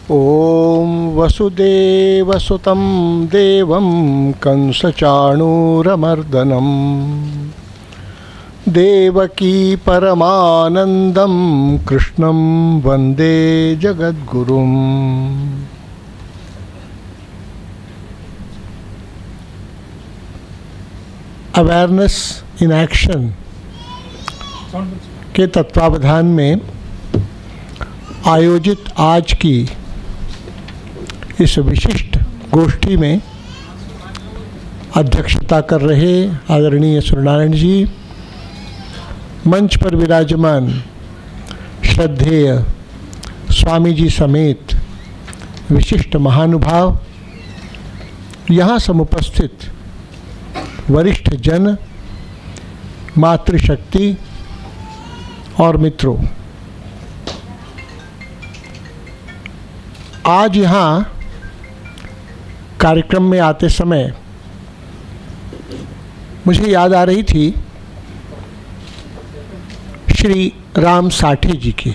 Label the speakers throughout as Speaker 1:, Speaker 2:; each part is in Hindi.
Speaker 1: ॐ वसुदेवसुतं देवं कंसचाणूरमर्दनं देवकी परमानन्दं कृष्णं वन्दे जगद्गुरुम्। अवेयरनेस इन एक्शन के तत्वावधान में आयोजित आज की इस विशिष्ट गोष्ठी में अध्यक्षता कर रहे आदरणीय सूर्यनारायण जी, मंच पर विराजमान श्रद्धेय स्वामी जी समेत विशिष्ट महानुभाव, यहाँ समुपस्थित वरिष्ठ जन, मातृशक्ति और मित्रों, आज यहाँ कार्यक्रम में आते समय मुझे याद आ रही थी श्री राम साठे जी की,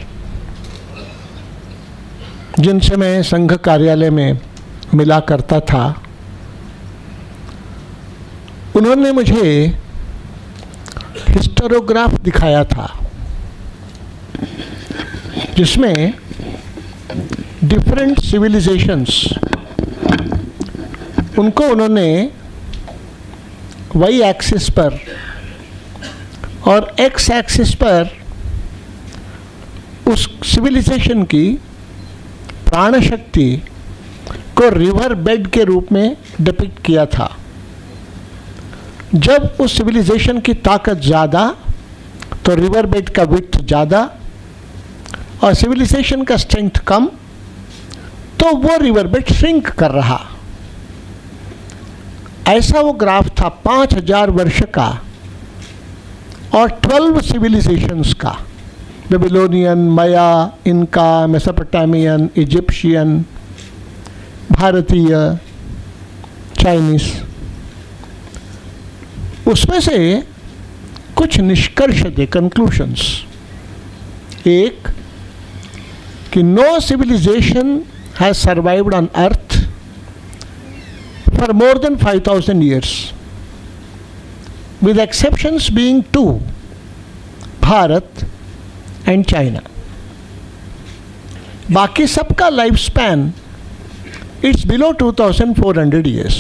Speaker 1: जिनसे मैं संघ कार्यालय में मिला करता था। उन्होंने मुझे हिस्टोग्राफ दिखाया था जिसमें डिफरेंट सिविलाइजेशंस, उनको उन्होंने वाई एक्सिस पर और एक्स एक्सिस पर उस सिविलाइजेशन की प्राण शक्ति को रिवर बेड के रूप में डिपिक्ट किया था। जब उस सिविलाइजेशन की ताकत ज़्यादा तो रिवर बेड का विड्थ ज़्यादा, और सिविलाइजेशन का स्ट्रेंथ कम तो वो रिवर बेड श्रिंक कर रहा। ऐसा वो ग्राफ था 5000 वर्ष का और 12 सिविलाइजेशंस का, बेबीलोनियन, माया, इनका, मेसोपोटामियन, इजिप्शियन, भारतीय, चाइनीस। उसमें से कुछ निष्कर्ष थे, कंक्लूशंस। एक कि no civilization has survived on earth for more than 5000 years, with exceptions being two, Bharat and China. बाकी सबका life span it's below 2400 years.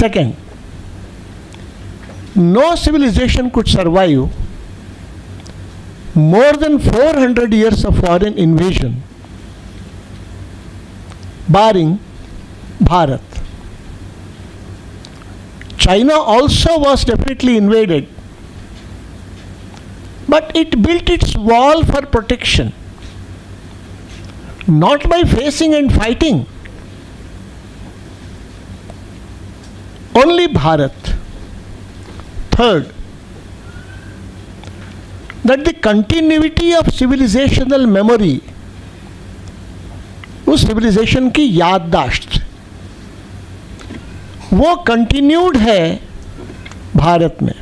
Speaker 1: Second, no civilization could survive more than 400 years of foreign invasion, barring Bharat. China also was definitely invaded, but it built its wall for protection, not by facing and fighting. Only Bharat. Third, that the continuity of civilizational memory, उस सिविलाइजेशन की याददाश्त, वो कंटिन्यूड है भारत में।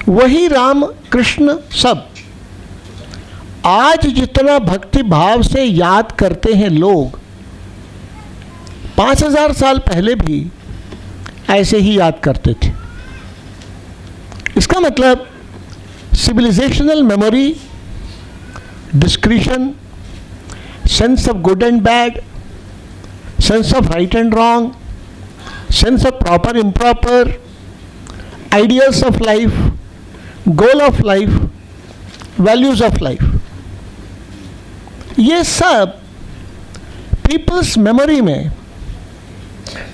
Speaker 1: वही राम कृष्ण सब आज जितना भक्ति भाव से याद करते हैं लोग, 5000 साल पहले भी ऐसे ही याद करते थे। इसका मतलब civilisational memory, discretion, sense of good and bad, sense of right and wrong, sense of proper improper, ideas of life, goal of life, values of life, ये सब पीपल्स मेमोरी में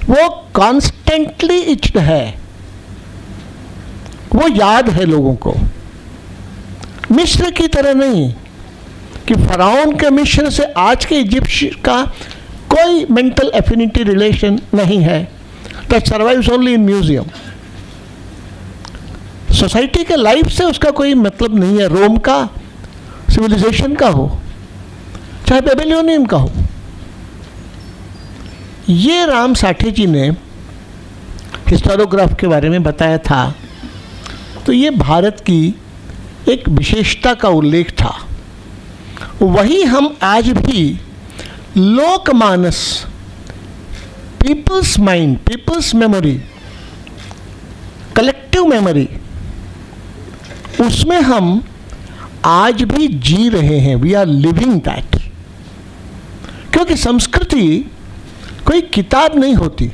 Speaker 1: वो कॉन्स्टेंटली इच्ड है, वो याद है लोगों को। मिस्र की तरह नहीं कि फराउन के मिस्र से आज के इजिप्ट का कोई मेंटल एफिनिटी रिलेशन नहीं है, that survives only in museum. Society के लाइफ से उसका कोई मतलब नहीं है। रोम का सिविलाइजेशन का हो चाहे बेबीलोनियन का हो। ये राम साठे जी ने हिस्टोग्राफ के बारे में बताया था, तो ये भारत की एक विशेषता का उल्लेख था। वही हम आज भी लोकमानस, people's mind, people's memory, collective memory, उसमें हम आज भी जी रहे हैं. We are living that. क्योंकि संस्कृति कोई किताब नहीं होती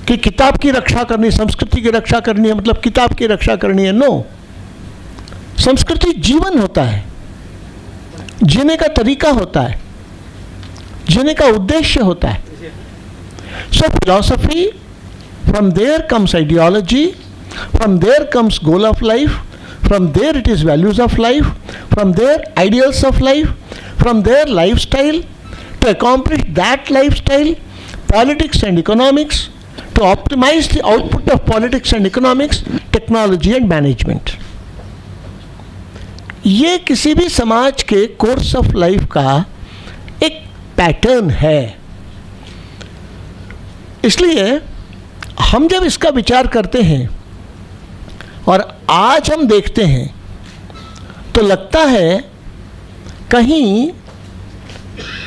Speaker 1: कि किताब की रक्षा करनी, संस्कृति की रक्षा करनी है मतलब किताब की रक्षा करनी है. नो, संस्कृति जीवन होता है, जीने का तरीका होता है, जीने का उद्देश्य होता है. सो philosophy, from there comes ideology, from there comes goal of life, from there it is values of life, from there ideals of life, from there lifestyle, to accomplish that lifestyle, politics and economics, to optimize the output of politics and economics, technology and management. ये किसी भी समाज के कोर्स ऑफ लाइफ का एक पैटर्न है. इसलिए हम जब इसका विचार करते हैं और आज हम देखते हैं तो लगता है कहीं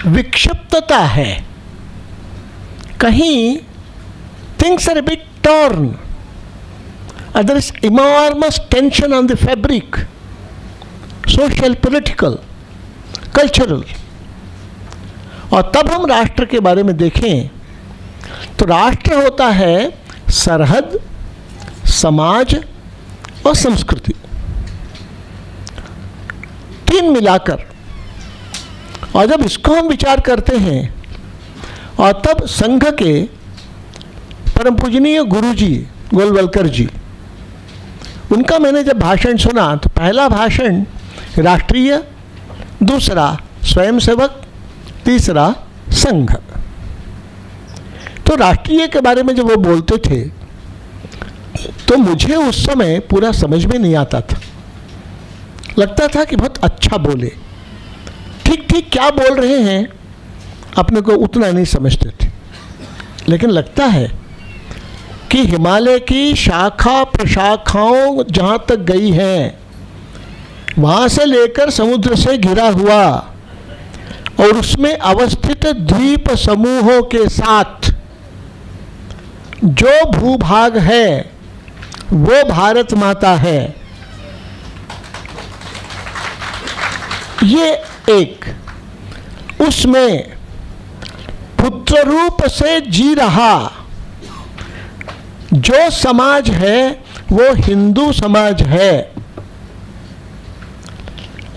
Speaker 1: विक्षिप्तता है, कहीं things are a bit torn, there is enormous tension on the fabric, social, political, cultural. और तब हम राष्ट्र के बारे में देखें तो राष्ट्र होता है सरहद, समाज और संस्कृति, तीन मिलाकर. और जब इसको हम विचार करते हैं और तब संघ के परम पूजनीय गुरुजी गोलवलकर जी, उनका मैंने जब भाषण सुना तो पहला भाषण राष्ट्रीय, दूसरा स्वयंसेवक, तीसरा संघ. तो राष्ट्रीय के बारे में जब वो बोलते थे तो मुझे उस समय पूरा समझ में नहीं आता था. लगता था कि बहुत अच्छा बोले, ठीक ठीक क्या बोल रहे हैं अपने को उतना नहीं समझते थे. लेकिन लगता है कि हिमालय की शाखा प्रशाखाओं जहाँ तक गई हैं, वहाँ से लेकर समुद्र से घिरा हुआ और उसमें अवस्थित द्वीप समूहों के साथ जो भूभाग है वो भारत माता है. ये एक, उसमें पुत्र रूप से जी रहा जो समाज है वो हिंदू समाज है.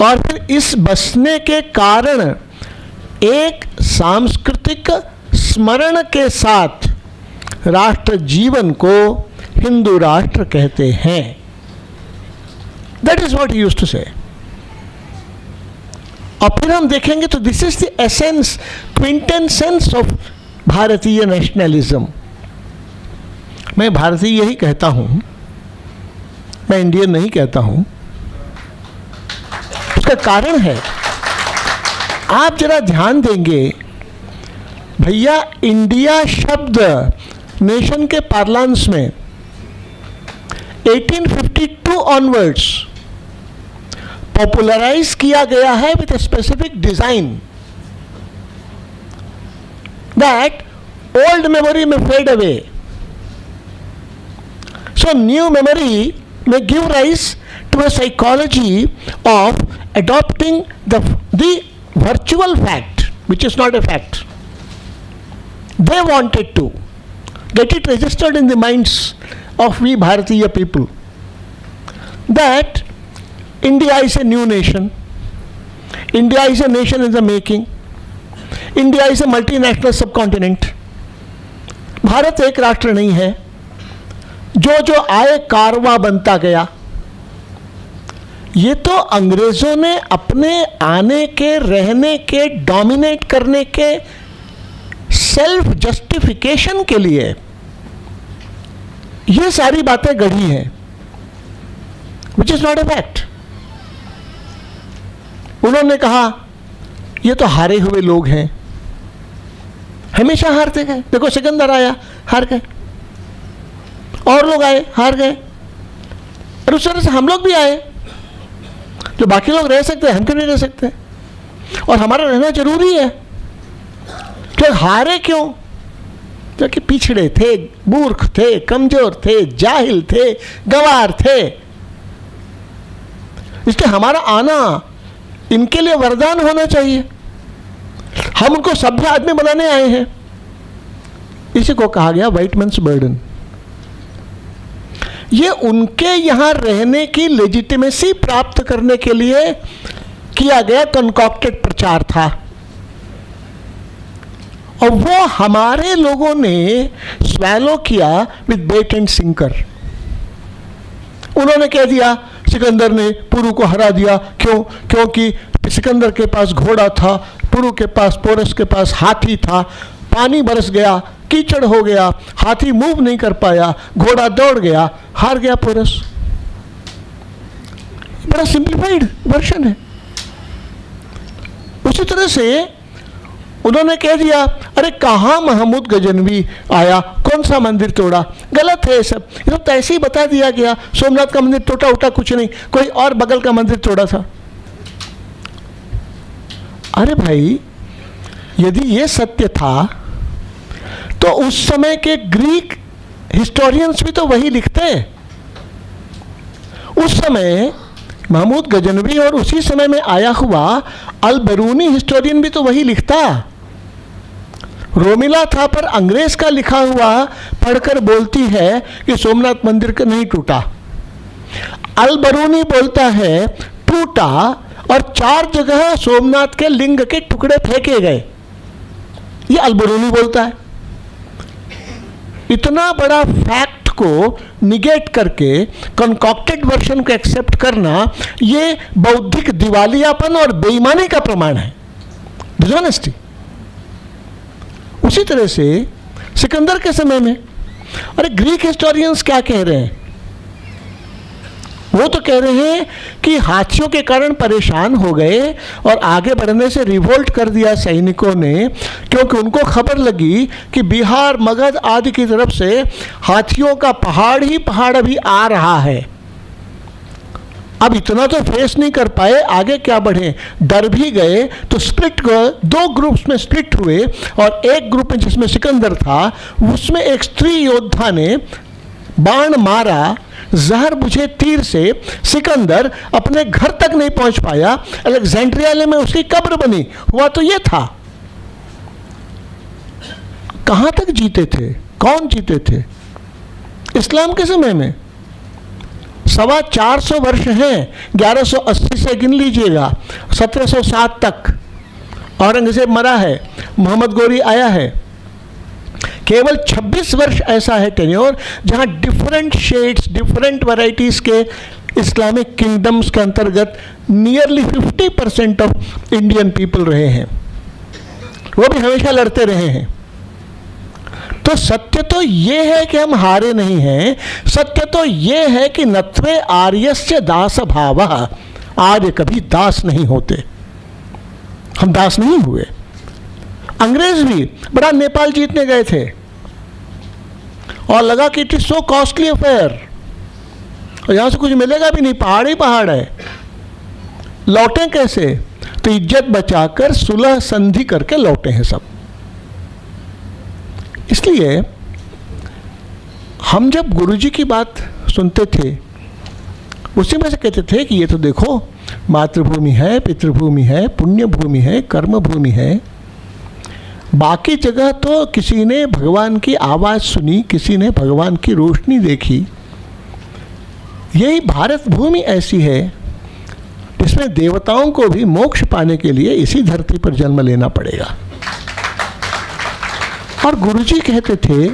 Speaker 1: और फिर इस बसने के कारण एक सांस्कृतिक स्मरण के साथ राष्ट्र जीवन को हिंदू राष्ट्र कहते हैं. That is what he used to say. और फिर हम देखेंगे तो this is the essence, quintessence of भारतीय नेशनलिज्म. मैं भारतीय यही कहता हूं, मैं इंडियन नहीं कहता हूं. उसका कारण है, आप जरा ध्यान देंगे भैया, इंडिया शब्द नेशन के पार्लांस में 1852 ऑनवर्ड्स पॉपुलराइज किया गया है with a specific design that old memory में fade away. So new memory may give rise to a psychology of adopting the virtual fact, which is not a fact. They wanted to get it registered in the minds of we Bharatiya people that India is a new nation, India is a nation in the making, India is a multinational subcontinent. Bharat एक राष्ट्र नहीं है, जो जो आए कारवा बनता गया. ये तो अंग्रेजों ने अपने आने के, रहने के, डोमिनेट करने के सेल्फ जस्टिफिकेशन के लिए ये सारी बातें गढ़ी हैं, which is not a fact. उन्होंने कहा ये तो हारे हुए लोग हैं, हमेशा हारते गए. देखो सिकंदर आया, हार गए, और लोग आए, हार गए, और उस तरह से हम लोग भी आए. जो बाकी लोग रह सकते हैं हम क्यों नहीं रह सकते? और हमारा रहना जरूरी है। तो हारे क्यों? क्योंकि पिछड़े थे, मूर्ख थे, कमजोर थे, जाहिल थे, गंवार थे। इसलिए हमारा आना इनके लिए वरदान होना चाहिए। हम उनको सभ्य आदमी बनाने आए हैं। इसी को कहा गया व्हाइट मैन्स बर्डन। ये उनके यहां रहने की लेजिटिमेसी प्राप्त करने के लिए किया गया कंकॉक्टेड प्रचार था, और वो हमारे लोगों ने स्वैलो किया विद बेट एंड सिंकर। उन्होंने कह दिया सिकंदर ने पुरु को हरा दिया। क्यों? क्योंकि सिकंदर के पास घोड़ा था, पुरु के पास, पोरस के पास हाथी था। पानी बरस गया, कीचड़ हो गया, हाथी मूव नहीं कर पाया, घोड़ा दौड़ गया, हार गया पोरस। बड़ा सिंप्लीफाइड वर्जन है। उसी तरह से उन्होंने कह दिया, अरे कहाँ महमूद गजनवी आया, कौन सा मंदिर तोड़ा? गलत है ये सब तो ऐसे ही बता दिया गया। सोमनाथ का मंदिर टूटा उठा कुछ नहीं, कोई और बगल का मंदिर तोड़ा था। अरे भाई, यदि ये सत्य था तो उस समय के ग्रीक हिस्टोरियंस भी तो वही लिखते। उस समय महमूद गजनवी और उसी समय में आया हुआ अल बरूनी हिस्टोरियन भी तो वही लिखता। रोमिला था पर अंग्रेज का लिखा हुआ पढ़कर बोलती है कि सोमनाथ मंदिर का नहीं टूटा। अल बरूनी बोलता है टूटा और 4 जगह सोमनाथ के लिंग के टुकड़े फेंके गए। ये अल बरूनी बोलता है। इतना बड़ा फैक्ट को निगेट करके कंकॉक्टेड वर्जन को एक्सेप्ट करना, ये बौद्धिक दिवालियापन और बेईमानी का प्रमाण है, डिसऑनेस्टी। उसी तरह से सिकंदर के समय में, अरे ग्रीक हिस्टोरियंस क्या कह रहे हैं? वो तो कह रहे हैं कि हाथियों के कारण परेशान हो गए और आगे बढ़ने से रिवोल्ट कर दिया सैनिकों ने, क्योंकि उनको खबर लगी कि बिहार, मगध आदि की तरफ से हाथियों का पहाड़ ही पहाड़ अभी आ रहा है। अब इतना तो फेस नहीं कर पाए, आगे क्या बढ़े, डर भी गए। तो स्प्लिट, 2 ग्रुप्स में स्प्लिट हुए, और एक ग्रुप में जिसमें सिकंदर था, उसमें एक स्त्री योद्धा ने बाण मारा, जहर बुझे तीर से सिकंदर अपने घर तक नहीं पहुंच पाया। अलेक्जेंड्रिया में उसकी कब्र बनी। हुआ तो यह था। कहां तक जीते थे? कौन जीते थे? इस्लाम के समय में 425 वर्ष हैं। 1180 से गिन लीजिएगा, 1707 तक औरंगजेब मरा है, मोहम्मद गोरी आया है। केवल 26 वर्ष ऐसा है टेन्योर जहां डिफरेंट शेड्स, डिफरेंट वैरायटीज के इस्लामिक किंगडम्स के अंतर्गत नियरली 50% ऑफ इंडियन पीपल रहे हैं। वो भी हमेशा लड़ते रहे हैं। तो सत्य तो ये है कि हम हारे नहीं हैं। सत्य तो ये है कि नत्वे आर्यस्य दास भावः, आर्य कभी दास नहीं होते। हम दास नहीं हुए। अंग्रेज भी बड़ा नेपाल जीतने गए थे और लगा कि it is so costly affair, और यहां से कुछ मिलेगा भी नहीं, पहाड़ ही पहाड़ है। लौटे कैसे? तो इज्जत बचाकर सुलह संधि करके लौटे हैं सब। इसलिए हम जब गुरुजी की बात सुनते थे, उसी में से कहते थे कि ये तो देखो, मातृभूमि है, पितृभूमि है, पुण्य भूमि है, कर्म भूमि है। बाकी जगह तो किसी ने भगवान की आवाज़ सुनी, किसी ने भगवान की रोशनी देखी। यही भारत भूमि ऐसी है जिसमें देवताओं को भी मोक्ष पाने के लिए इसी धरती पर जन्म लेना पड़ेगा। और गुरुजी कहते थे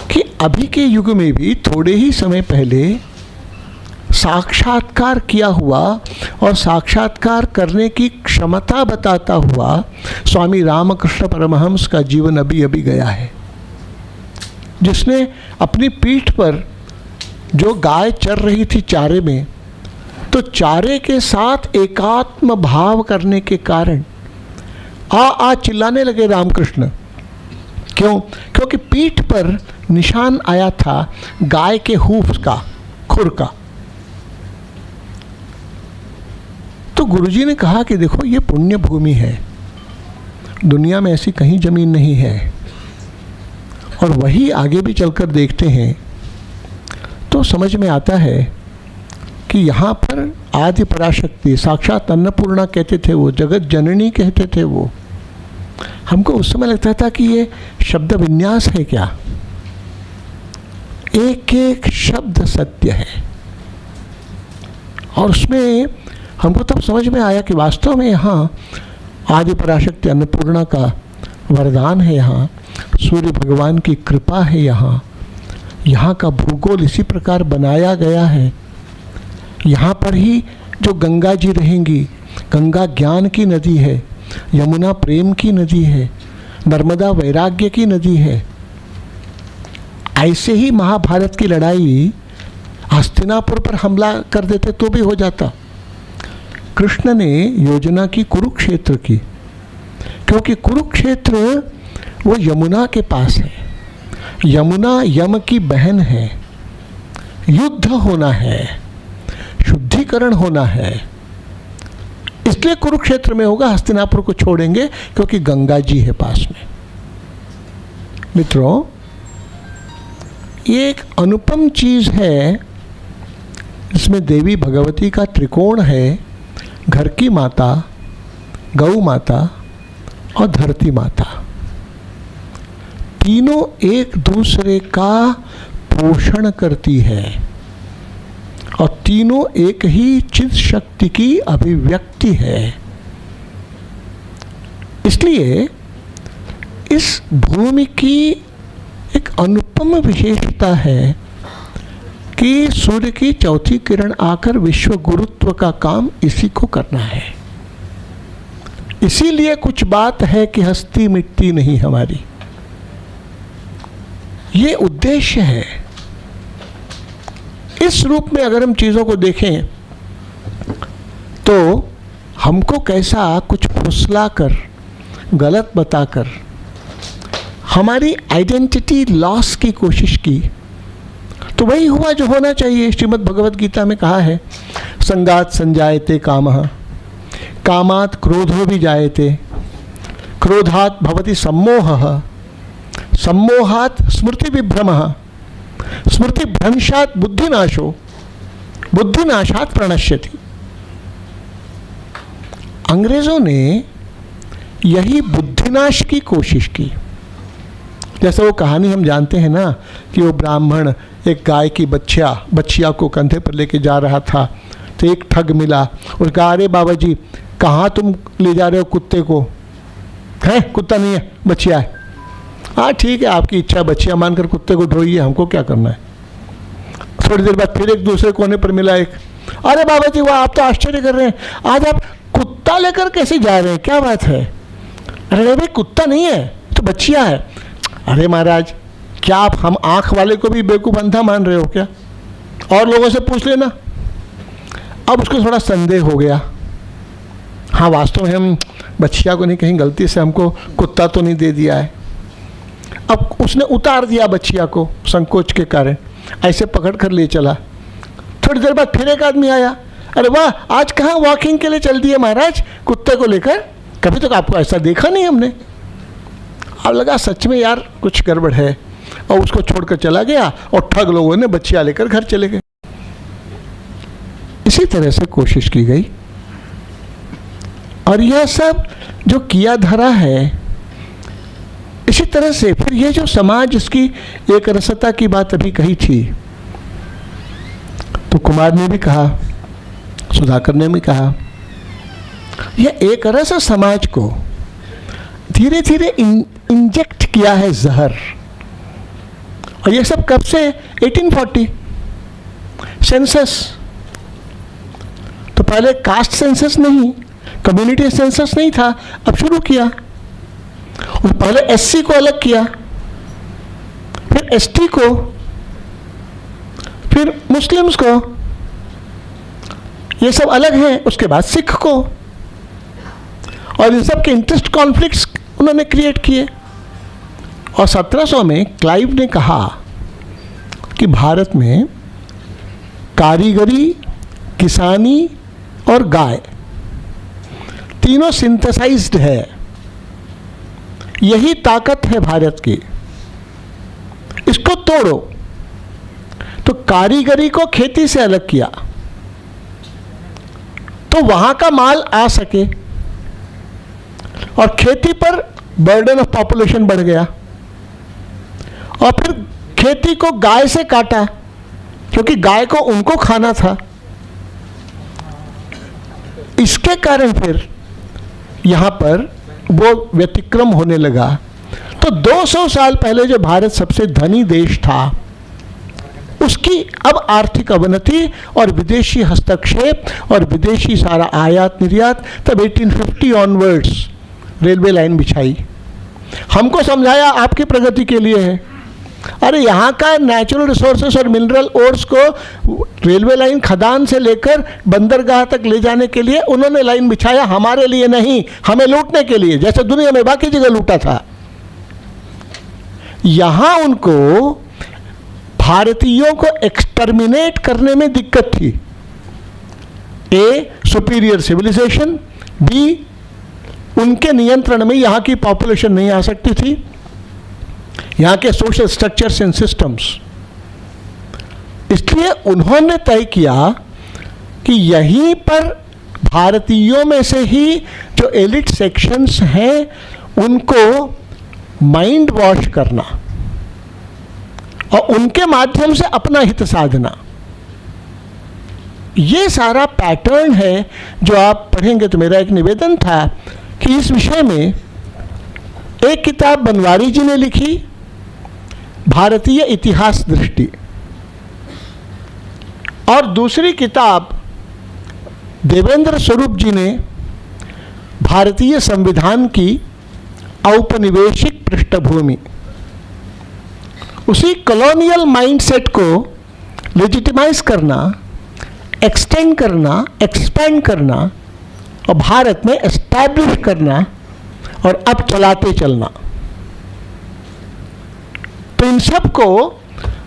Speaker 1: कि अभी के युग में भी थोड़े ही समय पहले साक्षात्कार किया हुआ और साक्षात्कार करने की क्षमता बताता हुआ स्वामी रामकृष्ण परमहंस का जीवन अभी अभी गया है, जिसने अपनी पीठ पर जो गाय चर रही थी चारे में, तो चारे के साथ एकात्म भाव करने के कारण आ चिल्लाने लगे रामकृष्ण। क्यों? क्योंकि पीठ पर निशान आया था गाय के हूफ का, खुर का। तो गुरुजी ने कहा कि देखो ये पुण्य भूमि है, दुनिया में ऐसी कहीं ज़मीन नहीं है। और वही आगे भी चलकर देखते हैं तो समझ में आता है कि यहाँ पर आदि पराशक्ति, साक्षात अन्नपूर्णा कहते थे वो, जगत जननी कहते थे वो। हमको उस समय लगता था कि ये शब्द विन्यास है क्या, एक एक शब्द सत्य है। और उसमें हमको तब समझ में आया कि वास्तव में यहाँ आदि पराशक्ति अन्नपूर्णा का वरदान है, यहाँ सूर्य भगवान की कृपा है, यहाँ का भूगोल इसी प्रकार बनाया गया है। यहाँ पर ही जो गंगा जी रहेंगी, गंगा ज्ञान की नदी है, यमुना प्रेम की नदी है, नर्मदा वैराग्य की नदी है। ऐसे ही महाभारत की लड़ाई हस्तिनापुर पर हमला कर देते तो भी हो जाता। कृष्ण ने योजना की कुरुक्षेत्र की, क्योंकि कुरुक्षेत्र वो यमुना के पास है, यमुना यम की बहन है, युद्ध होना है, शुद्धिकरण होना है, इसलिए कुरुक्षेत्र में होगा, हस्तिनापुर को छोड़ेंगे क्योंकि गंगा जी है पास में। मित्रों, ये एक अनुपम चीज है, इसमें देवी भगवती का त्रिकोण है, घर की माता, गौ माता और धरती माता, तीनों एक दूसरे का पोषण करती है और तीनों एक ही चित शक्ति की अभिव्यक्ति है। इसलिए इस भूमि की एक अनुपम विशेषता है कि सूर्य की चौथी किरण आकर विश्व गुरुत्व का काम इसी को करना है। इसीलिए कुछ बात है कि हस्ती मिटती नहीं हमारी, ये उद्देश्य है। इस रूप में अगर हम चीज़ों को देखें तो हमको कैसा कुछ फुसला कर, गलत बताकर हमारी आइडेंटिटी लॉस की कोशिश की, तो वही हुआ जो होना चाहिए। श्रीमद् भगवद गीता में कहा है, संगात संजायते कामः, कामात् क्रोधो भी जायते, क्रोधात् भवति सम्मोहः, सम्मोहात् स्मृति विभ्रमः, स्मृति भ्रंशात् बुद्धिनाशो, बुद्धिनाशात् प्रणश्यति। अंग्रेजों ने यही बुद्धिनाश की कोशिश की। जैसे वो कहानी हम जानते हैं ना कि वो ब्राह्मण एक गाय की बच्चिया को कंधे पर लेके जा रहा था, तो एक ठग मिला, और कहा, अरे बाबा जी कहाँ तुम ले जा रहे हो कुत्ते को? है कुत्ता नहीं है, बच्चिया है। हाँ ठीक है, आपकी इच्छा, बच्चिया मानकर कुत्ते को ढोइए, हमको क्या करना है। थोड़ी देर बाद फिर एक दूसरे कोने पर मिला एक, अरे बाबा जी वाह, आप तो आश्चर्य कर रहे हैं, आज आप कुत्ता लेकर कैसे जा रहे हैं, क्या बात है? अरे भाई कुत्ता नहीं है तो बच्चिया है। अरे महाराज, क्या आप हम आँख वाले को भी बेवकूफ़ अंधा मान रहे हो क्या? और लोगों से पूछ लेना। अब उसको थोड़ा संदेह हो गया, हाँ वास्तव में हम बच्चिया को नहीं, कहीं गलती से हमको कुत्ता तो नहीं दे दिया है। अब उसने उतार दिया बच्चिया को संकोच के कारण, ऐसे पकड़ कर ले चला। थोड़ी देर बाद फिर एक आदमी आया, अरे वाह, आज कहाँ वॉकिंग के लिए चल दिए महाराज कुत्ते को लेकर, कभी तक आपको ऐसा देखा नहीं हमने। अब लगा सच में यार कुछ गड़बड़ है, और उसको छोड़कर चला गया, और ठग लोगों ने बच्चिया लेकर घर चले गए। इसी तरह से कोशिश की गई, और यह सब जो किया धरा है, इसी तरह से फिर ये जो समाज, इसकी एक रसता की बात अभी कही थी, तो कुमार ने भी कहा, सुधाकर ने भी कहा, यह एक रस समाज को धीरे धीरे इंजेक्ट किया है जहर। और ये सब कब से? 1840 सेंसस। तो पहले कास्ट सेंसस नहीं, कम्युनिटी सेंसस नहीं था, अब शुरू किया। और पहले एससी को अलग किया, फिर एसटी को, फिर मुस्लिम्स को, ये सब अलग हैं। उसके बाद सिख को, और इन सब के इंटरेस्ट कॉन्फ्लिक्ट्स उन्होंने क्रिएट किए। और 1700 में क्लाइव ने कहा कि भारत में कारीगरी, किसानी और गाय, तीनों सिंथेसाइज्ड है। यही ताकत है भारत की। इसको तोड़ो। तो कारीगरी को खेती से अलग किया तो वहां का माल आ सके, और खेती पर बर्डन ऑफ पॉपुलेशन बढ़ गया, और फिर खेती को गाय से काटा क्योंकि गाय को उनको खाना था। इसके कारण फिर यहां पर वो व्यतिक्रम होने लगा। तो 200 साल पहले जो भारत सबसे धनी देश था, उसकी अब आर्थिक अवनति और विदेशी हस्तक्षेप और विदेशी सारा आयात निर्यात, तब 1850 ऑनवर्ड्स रेलवे लाइन बिछाई। हमको समझाया आपकी प्रगति के लिए है। अरे यहाँ का नेचुरल रिसोर्सेस और मिनरल ओर्स को रेलवे लाइन खदान से लेकर बंदरगाह तक ले जाने के लिए उन्होंने लाइन बिछाया, हमारे लिए नहीं, हमें लूटने के लिए, जैसे दुनिया में बाकी जगह लूटा था। यहाँ उनको भारतीयों को एक्सटर्मिनेट करने में दिक्कत थी। ए, सुपीरियर सिविलाइजेशन, बी, उनके नियंत्रण में यहाँ की पॉपुलेशन नहीं आ सकती थी, यहाँ के सोशल स्ट्रक्चर्स एंड सिस्टम्स। इसलिए उन्होंने तय किया कि यहीं पर भारतीयों में से ही जो एलिट सेक्शंस हैं उनको माइंड वॉश करना और उनके माध्यम से अपना हित साधना। ये सारा पैटर्न है जो आप पढ़ेंगे। तो मेरा एक निवेदन था कि इस विषय में एक किताब बनवारी जी ने लिखी, भारतीय इतिहास दृष्टि, और दूसरी किताब देवेंद्र स्वरूप जी ने भारतीय संविधान की औपनिवेशिक पृष्ठभूमि। उसी कॉलोनियल माइंडसेट को लेजिटिमाइज करना, एक्सटेंड करना, एक्सपैंड करना और भारत में एस्टैब्लिश करना और अब चलाते चलना। तो इन सब को,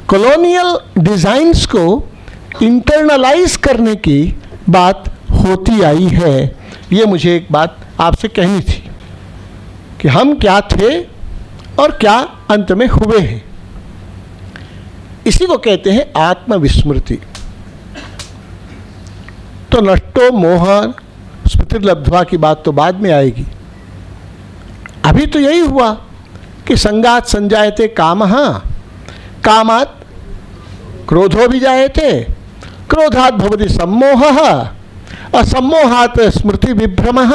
Speaker 1: कॉलोनियल डिजाइन्स को इंटरनलाइज करने की बात होती आई है। ये मुझे एक बात आपसे कहनी थी कि हम क्या थे और क्या अंत में हुए हैं। इसी को कहते हैं आत्मविस्मृति। तो नष्टो मोह स्मृतिर्लब्ध्वा की बात तो बाद में आएगी। अभी तो यही हुआ कि संगात संजायते कामः, कामात् क्रोधो भी जायते, क्रोधात् भवति सम्मोहः, असम्मोहात् स्मृति विभ्रमः,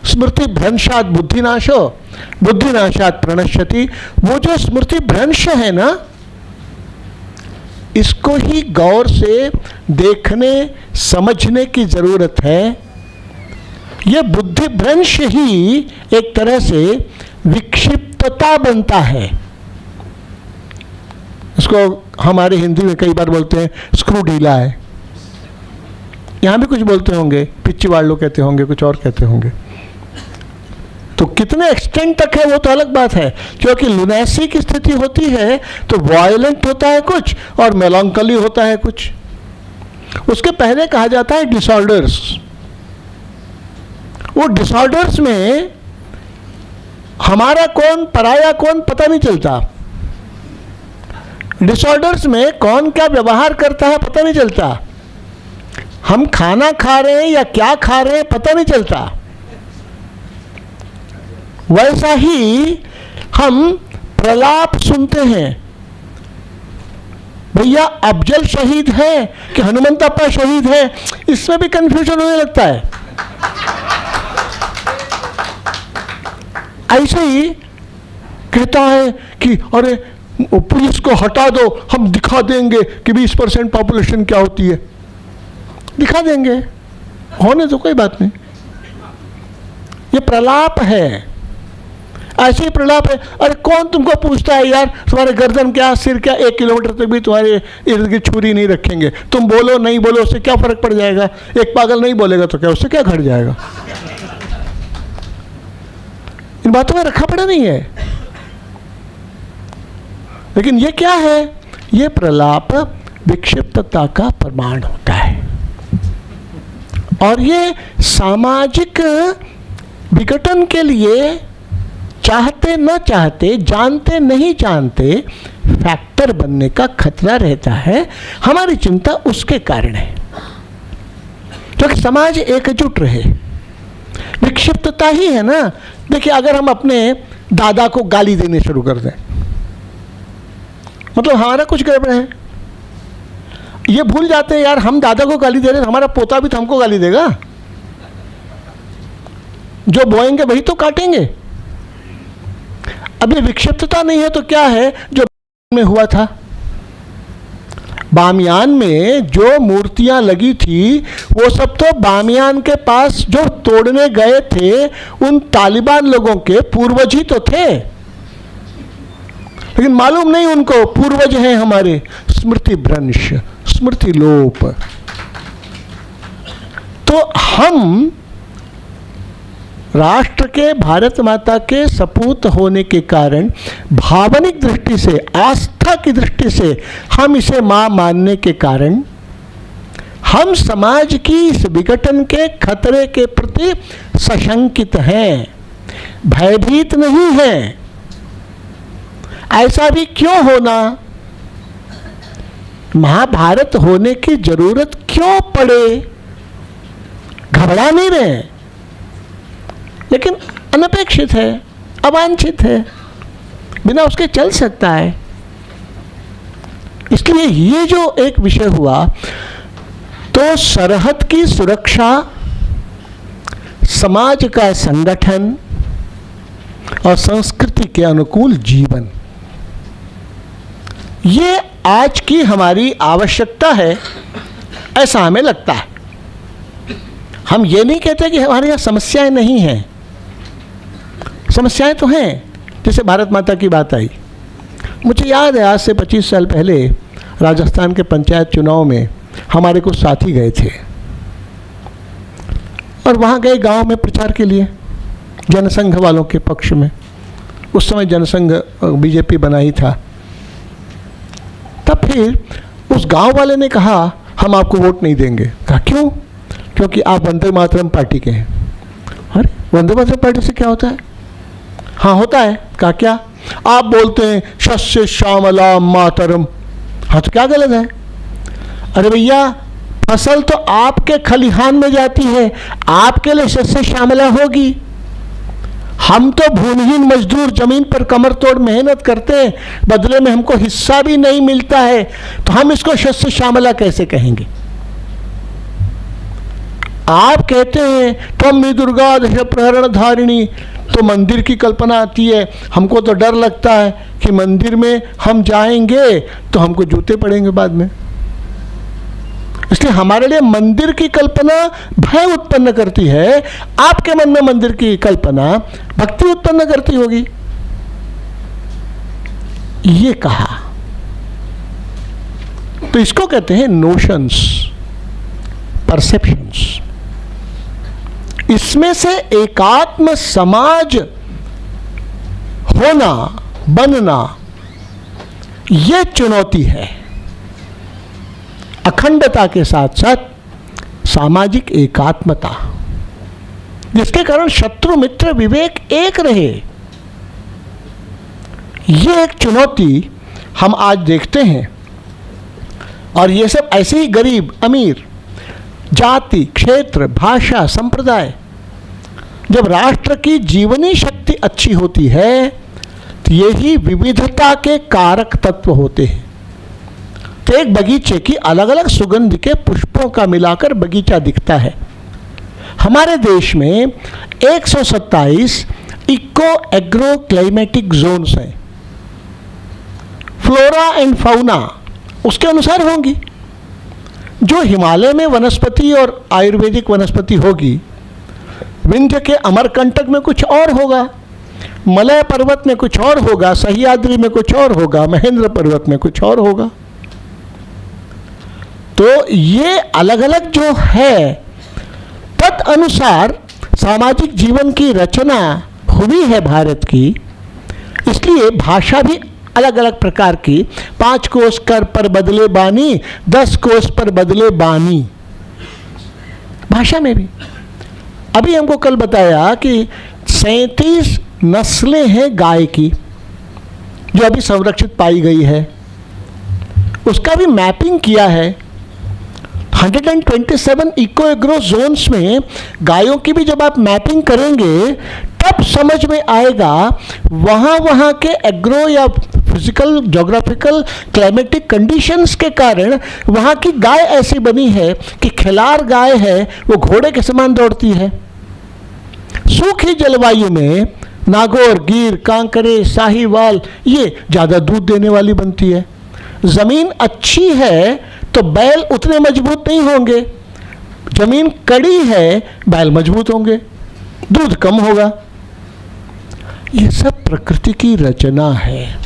Speaker 1: स्मृति भ्रंशात् बुद्धिनाशो, बुद्धिनाशात् प्रणश्यति। वो जो स्मृति भ्रंश है ना, इसको ही गौर से देखने समझने की जरूरत है। यह बुद्धि भ्रंश ही एक तरह से विक्षिप्तता बनता है। इसको हमारे हिंदी में कई बार बोलते हैं स्क्रू ढीला है, यहां भी कुछ बोलते होंगे, पिच्ची वालों कहते होंगे, कुछ और कहते होंगे। तो कितने एक्सटेंट तक है वो तो अलग बात है, क्योंकि लुनेसी की स्थिति होती है तो वायलेंट होता है कुछ और मेलंकली होता है कुछ। उसके पहले कहा जाता है डिसऑर्डर्स। वो डिसऑर्डर्स में हमारा कौन पराया कौन पता नहीं चलता। डिसऑर्डर्स में कौन क्या व्यवहार करता है पता नहीं चलता। हम खाना खा रहे हैं या क्या खा रहे हैं पता नहीं चलता। वैसा ही हम प्रलाप सुनते हैं, भैया अफजल शहीद है कि हनुमंतप्पा शहीद है, इसमें भी कंफ्यूजन होने लगता है। ऐसे ही कहता है कि अरे पुलिस को हटा दो, हम दिखा देंगे कि 20% पॉपुलेशन क्या होती है। दिखा देंगे, होने तो कोई बात नहीं। ये प्रलाप है, ऐसे ही प्रलाप है। अरे कौन तुमको पूछता है यार, तुम्हारे गर्दन क्या सिर क्या, 1 किलोमीटर तक भी तुम्हारे इर्द गिर्द छुरी नहीं रखेंगे। तुम बोलो नहीं बोलो उससे क्या फर्क पड़ जाएगा। एक पागल नहीं बोलेगा तो क्या उससे क्या घट जाएगा। इन बातों में रखा पड़ा नहीं है। लेकिन ये क्या है, ये प्रलाप विक्षिप्तता का प्रमाण होता है। और ये सामाजिक विघटन के लिए चाहते न चाहते, जानते नहीं जानते फैक्टर बनने का खतरा रहता है। हमारी चिंता उसके कारण है, क्योंकि समाज एकजुट रहे। विक्षिप्तता ही है ना। देखिए, अगर हम अपने दादा को गाली देने शुरू कर दें, मतलब हमारा कुछ गड़बड़ है। ये भूल जाते हैं यार, हम दादा को गाली दे रहे हैं, हमारा पोता भी तो हमको गाली देगा। जो बोएंगे वही तो काटेंगे। अब ये विक्षिप्तता नहीं है तो क्या है जो में हुआ था? बामियान में जो मूर्तियां लगी थी वो सब तो बामियान के पास जो तोड़ने गए थे उन तालिबान लोगों के पूर्वज ही तो थे, लेकिन मालूम नहीं उनको पूर्वज हैं हमारे। स्मृति भ्रंश, स्मृति लोप। तो हम राष्ट्र के, भारत माता के सपूत होने के कारण भावनिक दृष्टि से, आस्था की दृष्टि से हम इसे मां मानने के कारण हम समाज की इस विघटन के खतरे के प्रति सशंकित हैं, भयभीत नहीं हैं। ऐसा भी क्यों होना? महाभारत होने की जरूरत क्यों पड़े? घबरा नहीं रहे, लेकिन अनपेक्षित है, अवांछित है, बिना उसके चल सकता है। इसलिए ये जो एक विषय हुआ, तो सरहद की सुरक्षा, समाज का संगठन और संस्कृति के अनुकूल जीवन, ये आज की हमारी आवश्यकता है, ऐसा हमें लगता है। हम ये नहीं कहते कि हमारे यहाँ समस्याएं नहीं हैं, समस्याएं तो हैं। जैसे भारत माता की बात आई, मुझे याद है आज से 25 साल पहले राजस्थान के पंचायत चुनाव में हमारे कुछ साथी गए थे और वहाँ गए गांव में प्रचार के लिए, जनसंघ वालों के पक्ष में। उस समय जनसंघ बीजेपी बना ही था। तब फिर उस गांव वाले ने कहा हम आपको वोट नहीं देंगे। कहा क्यों? क्योंकि आप वंदे मातरम पार्टी के हैं। अरे वंदे मातरम पार्टी से क्या होता है? हाँ होता है। कहा क्या? आप बोलते हैं शस्य श्यामला मातरम। हाँ तो क्या गलत है? अरे भैया, फसल तो आपके खलिहान में जाती है, आपके लिए शस्य श्यामला होगी। हम तो भूमिहीन मजदूर जमीन पर कमर तोड़ मेहनत करते हैं, बदले में हमको हिस्सा भी नहीं मिलता है, तो हम इसको शस्य श्यामला कैसे कहेंगे? आप कहते हैं त्वमि दुर्गा दश प्रहरण धारिणी, तो मंदिर की कल्पना आती है। हमको तो डर लगता है कि मंदिर में हम जाएंगे तो हमको जूते पड़ेंगे बाद में। इसलिए हमारे लिए मंदिर की कल्पना भय उत्पन्न करती है, आपके मन में मंदिर की कल्पना भक्ति उत्पन्न करती होगी। ये कहा। तो इसको कहते हैं नोशंस, परसेप्शंस। इसमें से एकात्म समाज होना, बनना, यह चुनौती है। अखंडता के साथ साथ सामाजिक एकात्मता, जिसके कारण शत्रु मित्र विवेक एक रहे। यह एक चुनौती हम आज देखते हैं। और ये सब ऐसे ही गरीब अमीर, जाति, क्षेत्र, भाषा, संप्रदाय, जब राष्ट्र की जीवनी शक्ति अच्छी होती है तो यही विविधता के कारक तत्व होते हैं। तो एक बगीचे की अलग अलग सुगंध के पुष्पों का मिलाकर बगीचा दिखता है। हमारे देश में 127 इको एग्रो क्लाइमेटिक जोन्स हैं। फ्लोरा एंड फाउना उसके अनुसार होंगी। जो हिमालय में वनस्पति और आयुर्वेदिक वनस्पति होगी, विंध्य के अमरकंटक में कुछ और होगा, मलय पर्वत में कुछ और होगा, सह्याद्री में कुछ और होगा, महेंद्र पर्वत में कुछ और होगा। तो ये अलग अलग जो है, तद अनुसार सामाजिक जीवन की रचना हुई है भारत की। इसलिए भाषा भी अलग अलग प्रकार की, 5 कोस कर पर बदले बानी, 10 कोस पर बदले बानी। भाषा में भी अभी हमको कल बताया कि 37 नस्लें हैं गाय की जो अभी संरक्षित पाई गई है, उसका भी मैपिंग किया है। 127 इको एग्रो जोन्स में गायों की भी जब आप मैपिंग करेंगे तब समझ में आएगा वहाँ के एग्रो या फिजिकल जोग्राफिकल क्लाइमेटिक कंडीशंस के कारण वहाँ की गाय ऐसी बनी है कि खिलार गाय है वो घोड़े के समान दौड़ती है। सूखी जलवायु में नागौर, गिर, कांकरे, साहीवाल ये ज़्यादा दूध देने वाली बनती है। ज़मीन अच्छी है तो बैल उतने मजबूत नहीं होंगे, ज़मीन कड़ी है बैल मजबूत होंगे, दूध कम होगा। ये सब प्रकृति की रचना है।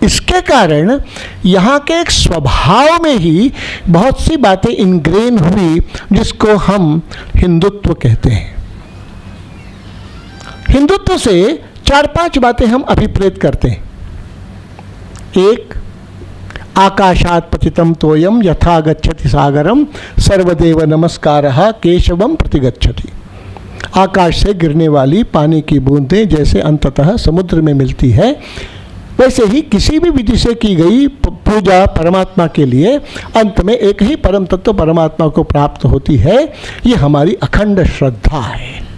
Speaker 1: इसके कारण यहाँ के एक स्वभाव में ही बहुत सी बातें इनग्रेन हुई जिसको हम हिंदुत्व कहते हैं। हिंदुत्व से 4-5 बातें हम अभिप्रेत करते हैं। एक, आकाशात् पतितं तोयम यथा गच्छति सागरम सर्वदेव नमस्कारः केशवम प्रतिगच्छति। आकाश से गिरने वाली पानी की बूंदें जैसे अंततः समुद्र में मिलती है, वैसे ही किसी भी विधि से की गई पूजा परमात्मा के लिए अंत में एक ही परम तत्व परमात्मा को प्राप्त होती है। ये हमारी अखंड श्रद्धा है।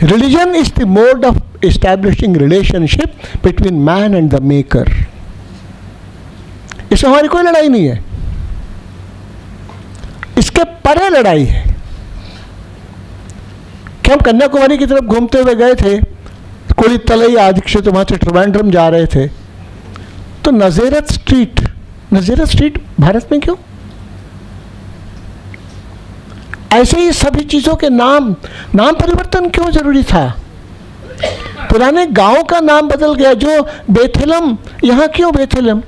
Speaker 1: Religion is the mode of establishing relationship between man and the maker. इसमें हमारी कोई लड़ाई नहीं है, इसके परे लड़ाई है कि हम कन्याकुमारी की तरफ घूमते हुए गए थे, कोई तलई आदिक्षित वहां से त्रिवेंद्रम जा रहे थे, तो नज़ीरत स्ट्रीट भारत में क्यों? ऐसे ही सभी चीज़ों के नाम परिवर्तन क्यों जरूरी था? पुराने गांव का नाम बदल गया, जो बेथेलम, यहाँ क्यों बेथेलम?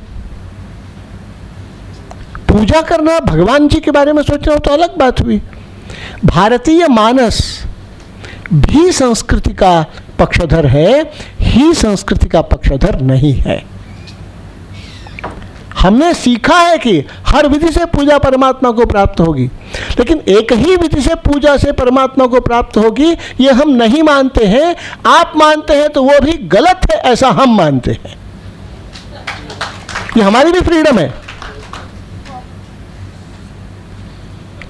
Speaker 1: पूजा करना, भगवान जी के बारे में सोचना तो अलग बात हुई। भारतीय मानस भी संस्कृति का पक्षधर है, ही संस्कृति का पक्षधर नहीं है। हमने सीखा है कि हर विधि से पूजा परमात्मा को प्राप्त होगी, लेकिन एक ही विधि से पूजा से परमात्मा को प्राप्त होगी ये हम नहीं मानते हैं। आप मानते हैं तो वो भी गलत है, ऐसा हम मानते हैं। ये हमारी भी फ्रीडम है,